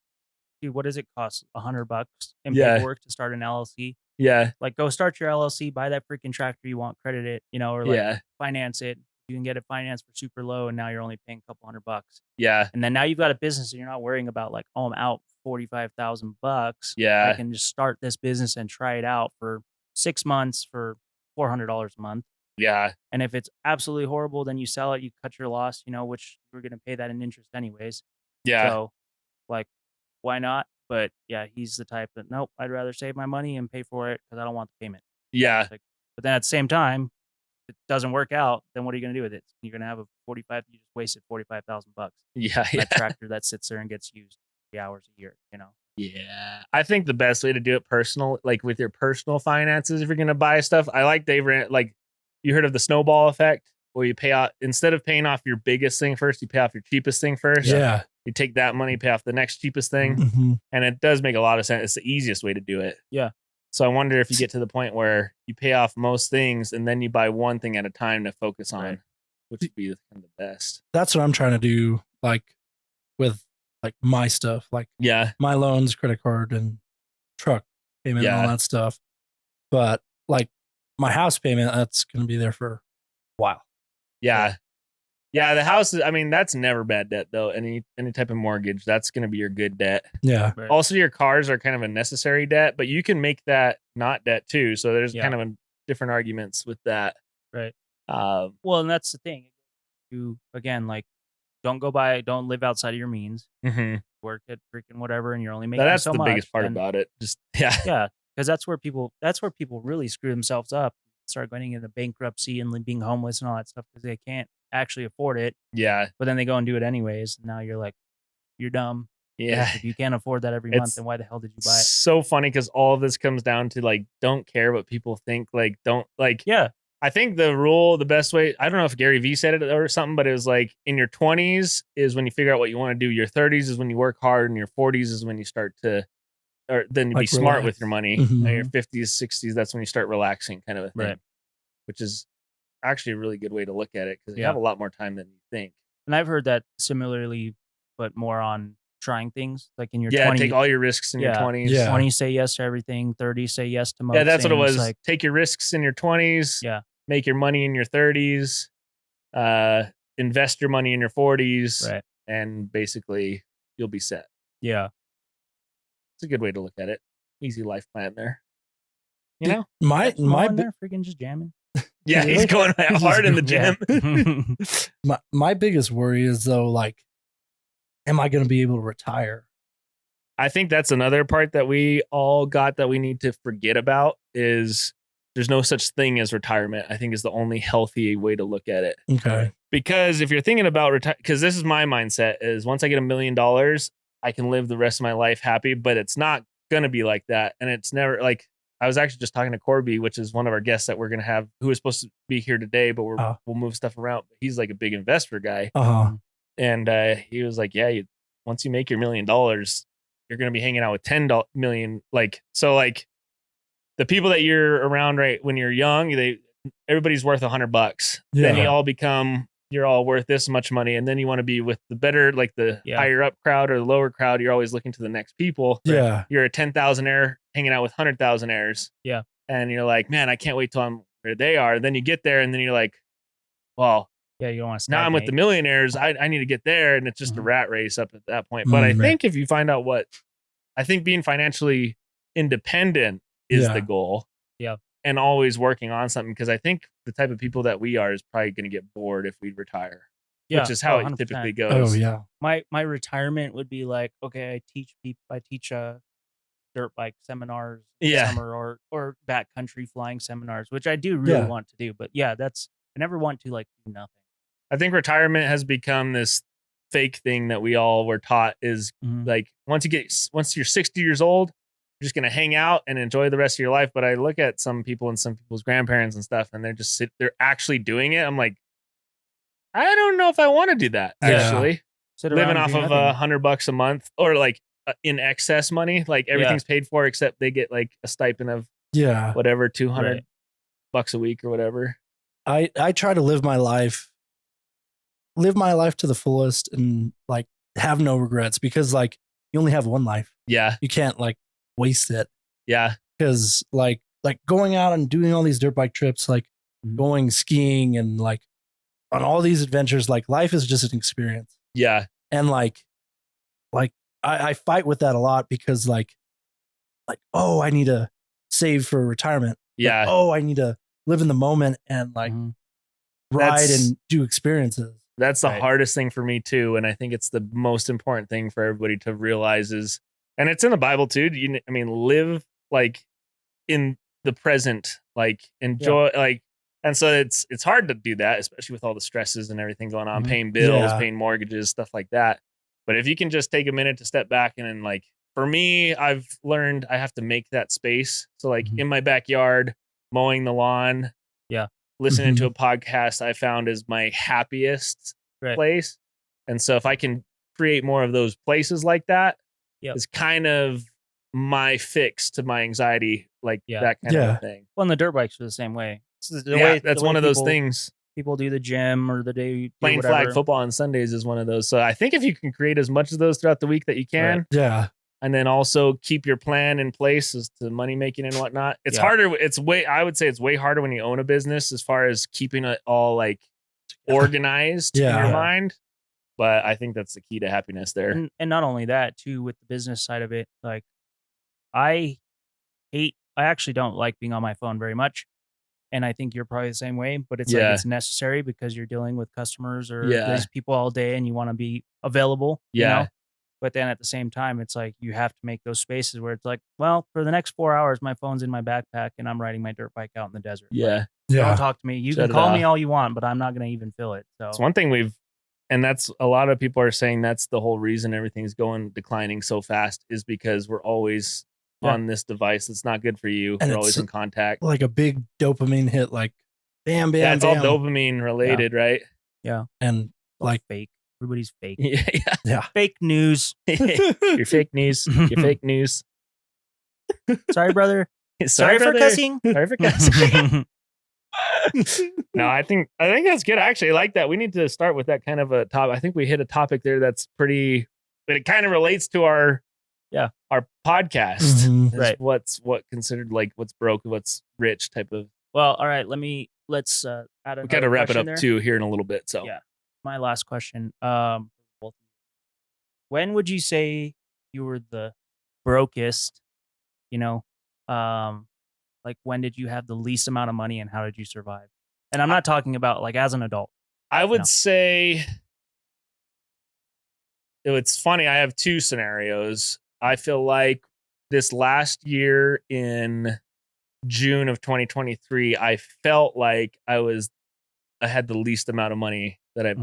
S2: dude, what does it cost? $100 in
S1: Yeah.
S2: paperwork to start an LLC?
S1: yeah,
S2: Like, go start your LLC, buy that freaking tractor you want, credit it, or like
S1: yeah,
S2: finance it. You can get it financed for super low, and now you're only paying a couple $100.
S1: yeah,
S2: And then now you've got a business, and you're not worrying about like, oh, I'm out $45,000.
S1: Yeah.
S2: I can just start this business and try it out for 6 months for $400 a month.
S1: yeah,
S2: And if it's absolutely horrible, then you sell it, you cut your loss, which you're going to pay that in interest anyways.
S1: yeah,
S2: So, like, why not? But yeah, he's the type that, nope, I'd rather save my money and pay for it because I don't want the payment.
S1: yeah,
S2: It's like, but then at the same time, if it doesn't work out, then what are you going to do with it? You're going to have you just wasted $45,000.
S1: yeah,
S2: That tractor that sits there and gets used 3 hours a year,
S1: Yeah, I think the best way to do it personal, like with your personal finances, if you're gonna buy stuff, I like Dave ran like you heard of the snowball effect, where you pay off instead of paying off your biggest thing first, you pay off your cheapest thing first.
S3: Yeah.
S1: You take that money, pay off the next cheapest thing,
S3: Mhm.
S1: and it does make a lot of sense. It's the easiest way to do it.
S2: Yeah.
S1: So I wonder if you get to the point where you pay off most things and then you buy one thing at a time to focus on,
S2: Right.
S1: which would be kind of the best.
S3: That's what I'm trying to do, like with like my stuff, like
S1: Yeah.
S3: my loans, credit card, and truck payment and all
S1: Yeah.
S3: that stuff. But like my house payment, that's going to be there for a while.
S1: Yeah. Yeah. The house is, I mean, that's never bad debt though. Any type of mortgage, that's going to be your good debt.
S3: Yeah.
S2: Right.
S1: Also, your cars are kind of a necessary debt, but you can make that not debt too. So there's kind of a different arguments with that.
S2: Right.
S1: Um,
S2: Well, and that's the thing. You again, like, don't live outside of your means.
S1: mhm.
S2: Work at freaking whatever, and you're only making
S1: That's
S2: so
S1: the
S2: much.
S1: biggest part
S2: And
S1: about it. Just, yeah.
S2: yeah, because that's where people really screw themselves up, start going into bankruptcy and being homeless and all that stuff because they can't actually afford it.
S1: Yeah.
S2: But then they go and do it anyways. And now you're like, you're dumb.
S1: Yeah.
S2: If you can't afford that every
S1: It's
S2: month, then why the hell did you buy it?
S1: so funny because all of this comes down to like, don't care what people think. Like, don't like,
S2: Yeah.
S1: I think the best way, I don't know if Gary Vee said it or something, but it was like in your 20s is when you figure out what you want to do. Your 30s is when you work hard, and your 40s is when you start to, or then you
S3: Like
S1: be smart
S3: relax.
S1: with your money.
S3: Mhm.
S1: And your 50s, 60s, that's when you start relaxing, kind of a thing,
S2: Right.
S1: which is actually a really good way to look at it because you
S2: Yeah.
S1: have a lot more time than you think.
S2: And I've heard that similarly, but more on trying things like in your
S1: Yeah,
S2: 20s.
S1: take all your risks in your 20s.
S3: Yeah.
S2: 20 say yes to everything, 30 say yes to most
S1: Yeah, that's what it
S2: things,
S1: was.
S2: like,
S1: Take your risks in your 20s.
S2: Yeah.
S1: Make your money in your 30s. Invest your money in your 40s.
S2: right.
S1: And basically you'll be set.
S2: Yeah.
S1: It's a good way to look at it. Easy life plan there. You
S3: Dude,
S1: know?
S3: My
S2: That's Mo in
S3: bi-
S2: there freaking just jamming.
S1: Yeah,
S3: Really?
S1: he's going
S3: He's
S1: hard in the
S3: just-
S1: gym.
S3: my biggest worry is though, like, am I going to be able to retire?
S1: I think that's another part that we all got that we need to forget about is there's no such thing as retirement. I think is the only healthy way to look at it.
S3: Okay.
S1: Because if you're thinking about retire, because this is my mindset is once I get $1 million, I can live the rest of my life happy, but it's not going to be like that. And it's never like, I was actually just talking to Corby, which is one of our guests that we're going to have, who is supposed to be here today, but we'll move stuff around. But he's like a big investor guy. And he was like, yeah, once you make your $1 million, you're going to be hanging out with 10 million. Like, so like the people that you're around right when you're young, everybody's worth $100. Then you all become, you're all worth this much money. And then you want to be with the better, like the higher up crowd or the lower crowd. You're always looking to the next people.
S3: Yeah.
S1: You're a 10,000-aire hanging out with 100,000-aires.
S2: Yeah.
S1: And you're like, man, I can't wait till I'm where they are. Then you get there and then you're like, well,
S2: Yeah, you don't want to
S1: now I'm with the millionaires. I need to get there. And it's just a rat race up at that point. But I think if you find out I think being financially independent is the goal.
S2: Yeah.
S1: And always working on something. Because I think the type of people that we are is probably going to get bored if we retire.
S2: Yeah.
S1: Which is how it
S2: 100%.
S1: typically goes.
S3: Oh yeah.
S2: My retirement would be like, okay, I teach dirt bike seminars in the summer or backcountry flying seminars, which I do really want to do. But yeah, I never want to like do nothing.
S1: I think retirement has become this fake thing that we all were taught is like once you're 60 years old, you're just going to hang out and enjoy the rest of your life. But I look at some people and some people's grandparents and stuff, and they're actually doing it. I'm like, I don't know if I want to do that. Actually, living off of $100 a month or like in excess money, like everything's paid for except they get like a stipend of whatever $200 a week or whatever.
S3: I try to live my life to the fullest and like have no regrets because like you only have one life.
S1: Yeah.
S3: You can't like waste it.
S1: Yeah.
S3: Because like going out and doing all these dirt bike trips, like going skiing and like on all these adventures, like life is just an experience.
S1: Yeah.
S3: And like I fight with that a lot because like, oh, I need to save for retirement.
S1: Yeah.
S3: Like, oh, I need to live in the moment and like ride and do experiences.
S1: That's the hardest thing for me too. And I think it's the most important thing for everybody to realize is, and it's in the Bible too. Live like in the present, like enjoy, like, and so it's hard to do that, especially with all the stresses and everything going on, paying bills, paying mortgages, stuff like that. But if you can just take a minute to step back and like, for me, I've learned I have to make that space. So like in my backyard, mowing the lawn, listening to a podcast I found is my happiest place. And so if I can create more of those places like that, it's kind of my fix to my anxiety, like
S2: Yeah.
S1: that kind of thing.
S2: Well, and the dirt bikes are the same way. It's the
S1: Yeah,
S2: way,
S1: that's
S2: the way
S1: one of those
S2: people-
S1: things.
S2: People do the gym or the day you do
S1: Playing
S2: whatever.
S1: flag football on Sundays is one of those. So I think if you can create as much of those throughout the week that you can,
S2: Right.
S3: Yeah.
S1: and then also keep your plan in place as to money making and whatnot. It's
S2: Yeah.
S1: harder. I would say it's way harder when you own a business as far as keeping it all like organized in
S3: Yeah.
S1: your
S2: Yeah.
S1: mind. But I think that's the key to happiness there.
S2: And not only that, too, with the business side of it, like I actually don't like being on my phone very much. And I think you're probably the same way, but it's like
S1: Yeah.
S2: it's necessary because you're dealing with customers or
S1: Yeah.
S2: these people all day and you want to be available. You
S1: Yeah.
S2: know? But then at the same time, it's like you have to make those spaces where it's like, well, for the next 4 hours, my phone's in my backpack and I'm riding my dirt bike out in the desert. Like,
S1: Yeah.
S2: don't talk to me. You
S1: Shut
S2: can
S1: it
S2: call me
S1: off.
S2: all you want, but I'm not going to even feel it. So
S1: It's one thing and that's a lot of people are saying that's the whole reason everything's declining so fast is because we're always on this device that's not good for you.
S3: And
S1: We're
S3: it's
S1: always in contact.
S3: Like a big dopamine hit, like bam, bam,
S1: Yeah, it's
S3: bam.
S1: all dopamine related, right?
S3: And
S2: all
S3: like,
S2: fake. Everybody's fake.
S1: Yeah.
S2: Fake news.
S1: Your fake news. Your fake news.
S2: Sorry, brother. Sorry for
S1: brother.
S2: cussing.
S1: Sorry for cussing. No, I think that's good. I actually like that. We need to start with that kind of a topic. I think we hit a topic there that's pretty, but it kind of relates to our podcast.
S3: Mhm.
S1: Is
S2: Right.
S1: What's considered like what's broke, what's rich type of.
S2: Well, all right. Let's add another
S1: We got to wrap it
S2: question
S1: up
S2: there.
S1: too here in a little bit. So
S2: Yeah. My last question. Both of you. When would you say you were the brokest? You know, like when did you have the least amount of money and how did you survive? And I'm not talking about like as an adult.
S1: I would
S2: No.
S1: say it's funny. I have two scenarios. I feel like this last year in June of 2023, I felt like I had the least amount of money that I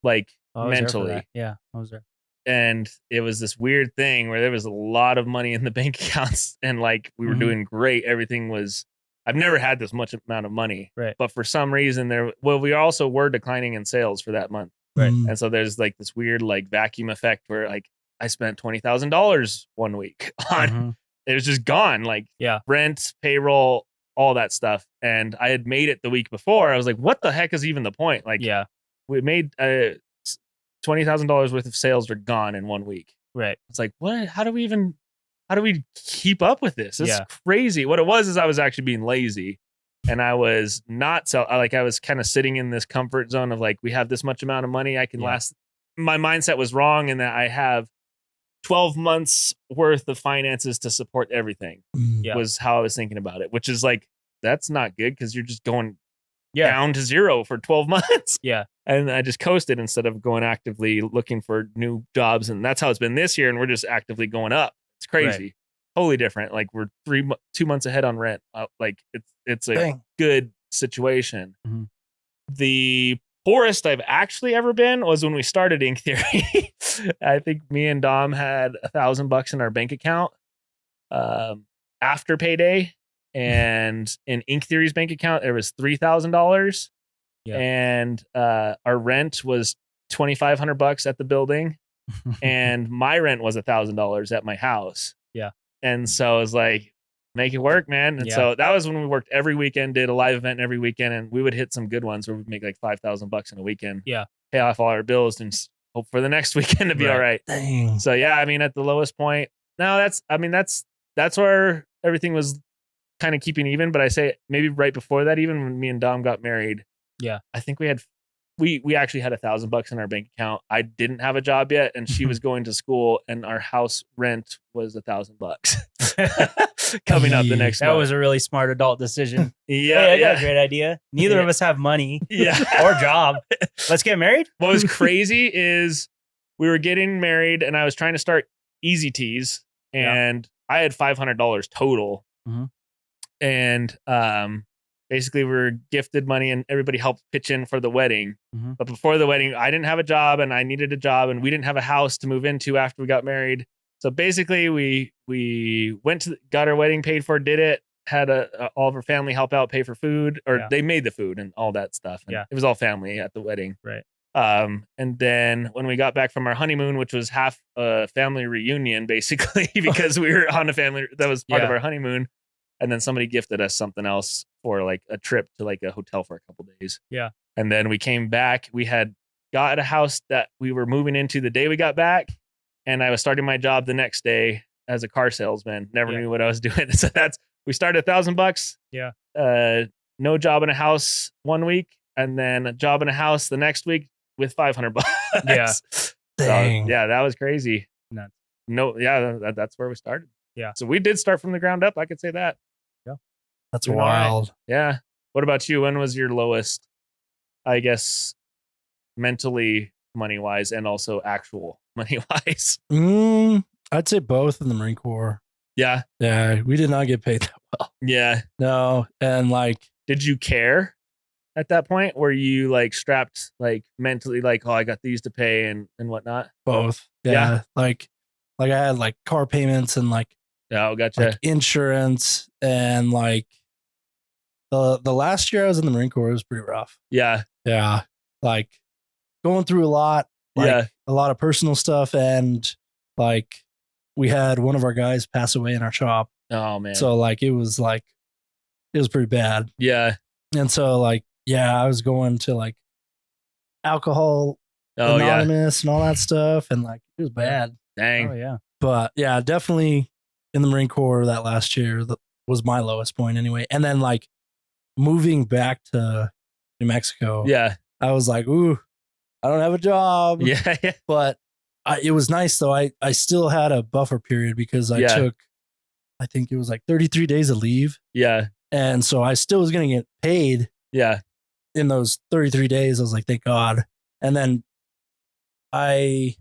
S1: like
S2: I was there for
S1: mentally.
S2: that. Yeah, I was there.
S1: And it was this weird thing where there was a lot of money in the bank accounts and like we were
S2: Mhm.
S1: doing great. Everything was, I've never had this much amount of money,
S2: Right.
S1: but for some reason we also were declining in sales for that month.
S2: Right.
S3: Mm.
S1: And so there's like this weird like vacuum effect where like I spent $20,000 one week on,
S2: Mhm.
S1: it was just gone. Like rent, payroll, all that stuff. And I had made it the week before. I was like, what the heck is even the point? Like we made $20,000 worth of sales are gone in 1 week.
S2: Right.
S1: It's like, what? How do we keep up with this? It's
S2: Yeah.
S1: crazy. What it was is I was actually being lazy and I was not I was kind of sitting in this comfort zone of like, we have this much amount of money. I can last. My mindset was wrong in that I have 12 months worth of finances to support everything was how I was thinking about it, which is like, that's not good because you're just going down to zero for 12 months.
S2: Yeah.
S1: And I just coasted instead of going actively looking for new jobs. And that's how it's been this year. And we're just actively going up. It's crazy.
S2: Right.
S1: Totally different. Like we're 2 months ahead on rent. Like it's a
S3: Dang.
S1: good situation.
S2: Mhm.
S1: The poorest I've actually ever been was when we started Ink Theory. I think me and Dom had $1,000 in our bank account after payday. And in Ink Theory's bank account, there was $3,000.
S2: Yeah.
S1: And our rent was $2,500 at the building. And my rent was $1,000 at my house.
S2: Yeah.
S1: And so I was like, make it work, man. And so that was when we worked every weekend, did a live event every weekend, and we would hit some good ones where we'd make like $5,000 in a weekend.
S2: Yeah.
S1: Pay off all our bills and hope for the next weekend to be all right.
S3: Dang.
S1: So yeah, I mean, at the lowest point, no, that's where everything was kind of keeping even. But I say maybe right before that, even when me and Dom got married, I think we actually had $1,000 in our bank account. I didn't have a job yet, and she was going to school, and our house rent was $1,000 coming up the next
S2: That
S1: month.
S2: was a really smart adult decision.
S1: Yeah,
S2: Hey, I got a great idea. Neither of us have money or job. Let's get married.
S1: What was crazy is we were getting married, and I was trying to start Easy Teas, and I had $500 total.
S2: Mhm.
S1: And basically we were gifted money and everybody helped pitch in for the wedding.
S2: Mhm.
S1: But before the wedding, I didn't have a job and I needed a job, and we didn't have a house to move into after we got married. So basically we got our wedding paid for, did it, had all of our family help out, pay for food, or they made the food and all that stuff. And it was all family at the wedding.
S2: Right.
S1: And then when we got back from our honeymoon, which was half a family reunion, basically, because we were on a family that was part of our honeymoon. And then somebody gifted us something else for like a trip to like a hotel for a couple days.
S2: Yeah.
S1: And then we came back. We had got a house that we were moving into the day we got back. And I was starting my job the next day as a car salesman. Never knew what I was doing. So we started $1,000.
S2: Yeah.
S1: No job in a house 1 week, and then a job in a house the next week with $500.
S2: Yeah.
S3: Dang.
S1: So, yeah, that was crazy.
S2: Nuts.
S1: No, yeah, that's where we started.
S2: Yeah.
S1: So we did start from the ground up. I could say that.
S2: Yeah.
S3: That's
S1: Doing all right.
S3: wild.
S1: Yeah. What about you? When was your lowest, I guess, mentally, money wise, and also actual money wise?
S3: I'd say both in the Marine Corps.
S1: Yeah.
S3: Yeah. We did not get paid that well.
S1: Yeah.
S3: No. And like,
S1: did you care at that point? Were you like strapped, like mentally, like, oh, I got these to pay and whatnot?
S3: both. Yeah. Like I had like car payments and like,
S1: Oh, gotcha.
S3: like insurance, and like the last year I was in the Marine Corps, it was pretty rough.
S1: Yeah.
S3: Yeah. Like going through a lot, like a lot of personal stuff. And like we had one of our guys pass away in our shop.
S1: Oh man.
S3: So like it was pretty bad.
S1: Yeah.
S3: And so like, yeah, I was going to like Alcohol Anonymous and all that stuff. And like it was bad.
S1: Dang.
S2: Oh yeah.
S3: But yeah, definitely in the Marine Corps that last year, that was my lowest point anyway. And then like moving back to New Mexico,
S1: Yeah.
S3: I was like, ooh, I don't have a job.
S1: Yeah. Yeah.
S3: But it was nice though. I still had a buffer period because I took, I think it was like 33 days of leave.
S1: Yeah.
S3: And so I still was going to get paid.
S1: Yeah.
S3: In those 33 days. I was like, thank God. And then I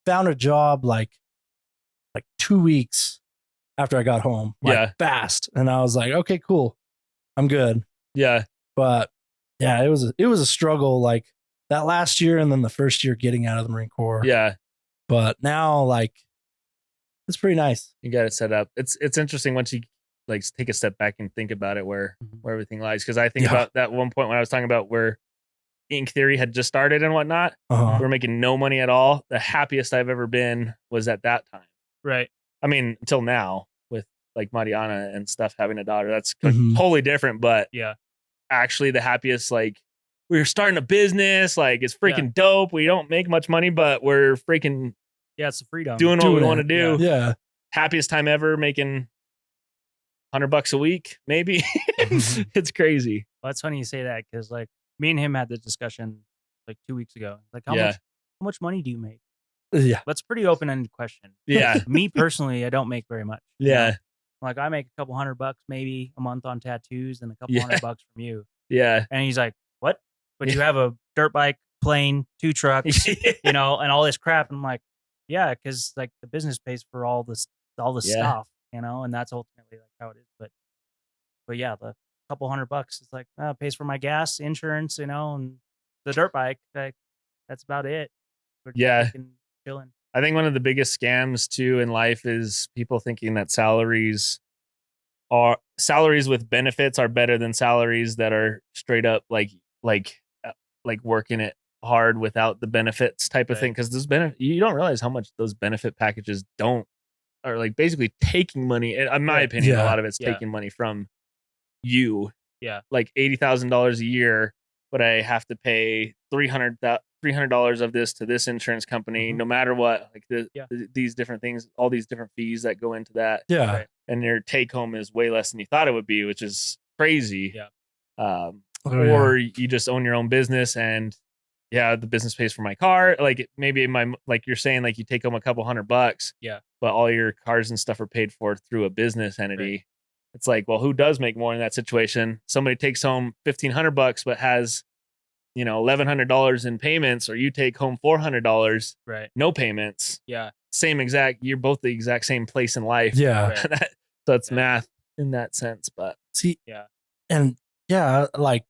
S3: found a job like 2 weeks after I got home, like fast. And I was like, okay, cool. I'm good.
S1: Yeah.
S3: But yeah, it was a struggle like that last year and then the first year getting out of the Marine Corps.
S1: Yeah.
S3: But now like it's pretty nice.
S1: You got it set up. It's interesting once you like take a step back and think about it where everything lies. Cause I think about that one point when I was talking about where Ink Theory had just started and whatnot. We're making no money at all. The happiest I've ever been was at that time.
S2: Right.
S1: I mean, until now with like Mariana and stuff, having a daughter, that's totally different. But actually the happiest, like we're starting a business, like it's freaking dope. We don't make much money, but we're freaking
S2: it's the freedom.
S1: Doing what we want to do.
S3: Yeah.
S1: Happiest time ever, making $100 a week, maybe. It's crazy.
S2: Well, it's funny you say that because like me and him had the discussion like 2 weeks ago. Like how much money do you make?
S3: Yeah.
S2: That's a pretty open-ended question.
S1: Yeah.
S2: Me personally, I don't make very much.
S1: Yeah.
S2: You know? Like I make a couple $100 maybe a month on tattoos and a couple $100 from you.
S1: Yeah.
S2: And he's like, what? But you have a dirt bike, plane, 2 trucks, you know, and all this crap. And I'm like, yeah, because like the business pays for all this stuff, you know, and that's ultimately like how it is. But yeah, the couple $100 is like pays for my gas, insurance, you know, and the dirt bike. Like that's about it. We're chilling.
S1: I think one of the biggest scams too in life is people thinking that salaries with benefits are better than salaries that are straight up like working it hard without the benefits type of thing. Because those you don't realize how much those benefit packages are like basically taking money. In my opinion, a lot of it's taking money from you. Yeah, like $80,000 a year, but I have to pay $300 of this to this insurance company, no matter what. Like these different things, all these different fees that go into that.
S3: Yeah, right.
S1: And your take home is way less than you thought it would be, which is crazy. Yeah. Or you just own your own business and the business pays for my car. Like maybe like you're saying, like you take home a couple $100. Yeah. But all your cars and stuff are paid for through a business entity. Right. It's like, well, who does make more in that situation? Somebody takes home $1,500, but has, $1,100 in payments, or you take home $400. Right. No payments. Yeah. You're both the exact same place in life.
S3: Yeah.
S1: Right. So it's math in that sense, but
S3: see, like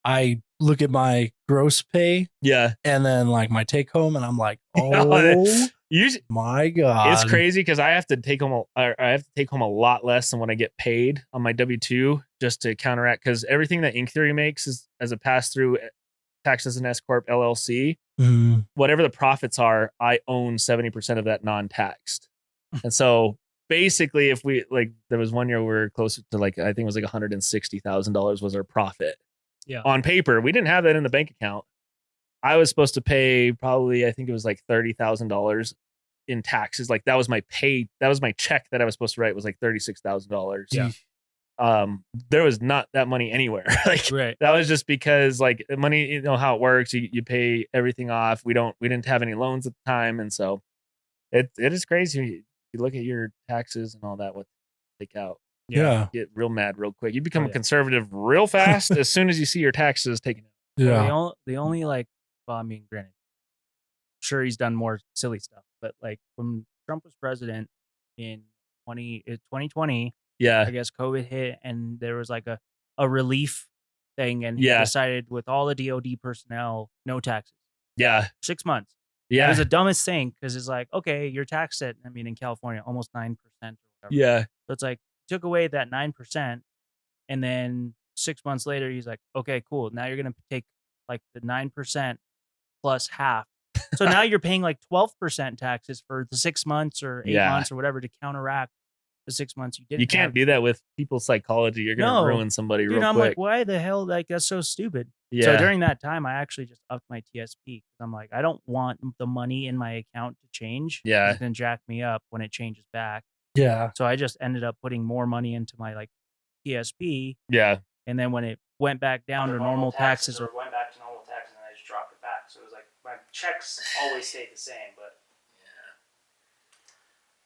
S3: I look at my gross pay, and then like my take home, and I'm like, my God,
S1: it's crazy because I have to take home a lot less than what I get paid on my W-2 just to counteract, because everything that Ink Theory makes is as a pass through taxed as an S corp LLC.
S3: Mm.
S1: Whatever the profits are, I own 70% of that non-taxed. And so basically, if we like, there was one year we were closer to like, I think it was like $160,000 was our profit.
S2: Yeah.
S1: On paper, we didn't have that in the bank account. I was supposed to pay probably, I think it was like $30,000 in taxes. Like that was my check that I was supposed to write was like $36,000.
S2: Yeah.
S1: There was not that money anywhere. Like
S2: Right.
S1: that was just because like money, you know how it works. You pay everything off. We didn't have any loans at the time. And so it is crazy. You look at your taxes and all that, what they take out.
S3: Yeah.
S1: Get real mad real quick. You become
S2: Oh,
S1: a
S2: yeah.
S1: conservative real fast as soon as you see your taxes taken out.
S3: Yeah.
S2: Well, the only like, well, I mean, granted, I'm sure he's done more silly stuff, but like when Trump was president in 2020,
S1: Yeah.
S2: I guess COVID hit and there was like a relief thing, and he
S1: Yeah.
S2: decided with all the DOD personnel, no taxes.
S1: Yeah.
S2: 6 months.
S1: Yeah.
S2: It was the dumbest thing because it's like, okay, you're taxed at, I mean, in California, almost 9% or whatever.
S1: Yeah.
S2: So it's like, took away that 9%. And then 6 months later, he's like, okay, cool. Now you're going to take like the 9% plus half. So now you're paying like 12% taxes for the 6 months or 8
S1: Yeah.
S2: months or whatever to counteract the 6 months you didn't.
S1: You can't do that with people's psychology. You're going to
S2: No.
S1: ruin somebody
S2: Dude,
S1: real
S2: I'm
S1: quick.
S2: like, why the hell? Like, that's so stupid.
S1: Yeah.
S2: So during that time, I actually just upped my TSP because I'm like, I don't want the money in my account to change.
S1: Yeah.
S2: It's going to jack me up when it changes back.
S3: Yeah.
S2: So I just ended up putting more money into my like TSP.
S1: Yeah.
S2: And then when it went back down to normal taxes or went back to normal taxes, and I just dropped it back. So it was like my checks always stayed the same. But
S1: Yeah.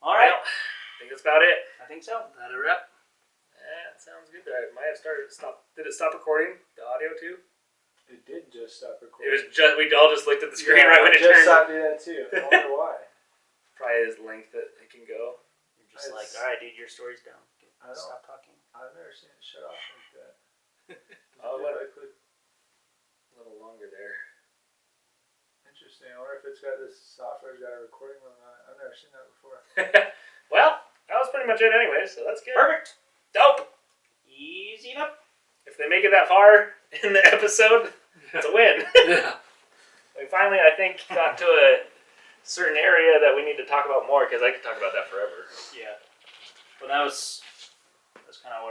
S2: all right,
S1: I think that's about it.
S2: I think so.
S1: That a wrap? Yeah, it sounds good. I might have stop. Did it stop recording the audio too?
S4: It did just stop
S1: It
S4: recording.
S1: was just we all just looked at the screen right when it
S4: just
S1: turned.
S4: stopped doing that too. I wonder why.
S1: Probably his length that it can go.
S2: You're just like, all right, dude, your story's down.
S4: I don't-
S2: Stop talking.
S4: I've never seen it shut off like that.
S1: Oh,
S4: Did
S1: what?
S4: I put-
S1: A little longer there.
S4: Interesting. I wonder if it's got this software's got a recording on it. I've never seen that before.
S1: Well, that was pretty much it anyway, so that's good.
S2: Perfect.
S1: Dope.
S2: Easy enough.
S1: If they make it that far in the episode, it's a win.
S4: Yeah.
S1: We finally, I think, got to a certain area that we need to talk about more because I could talk about that forever.
S2: Yeah. Well, that was kind of what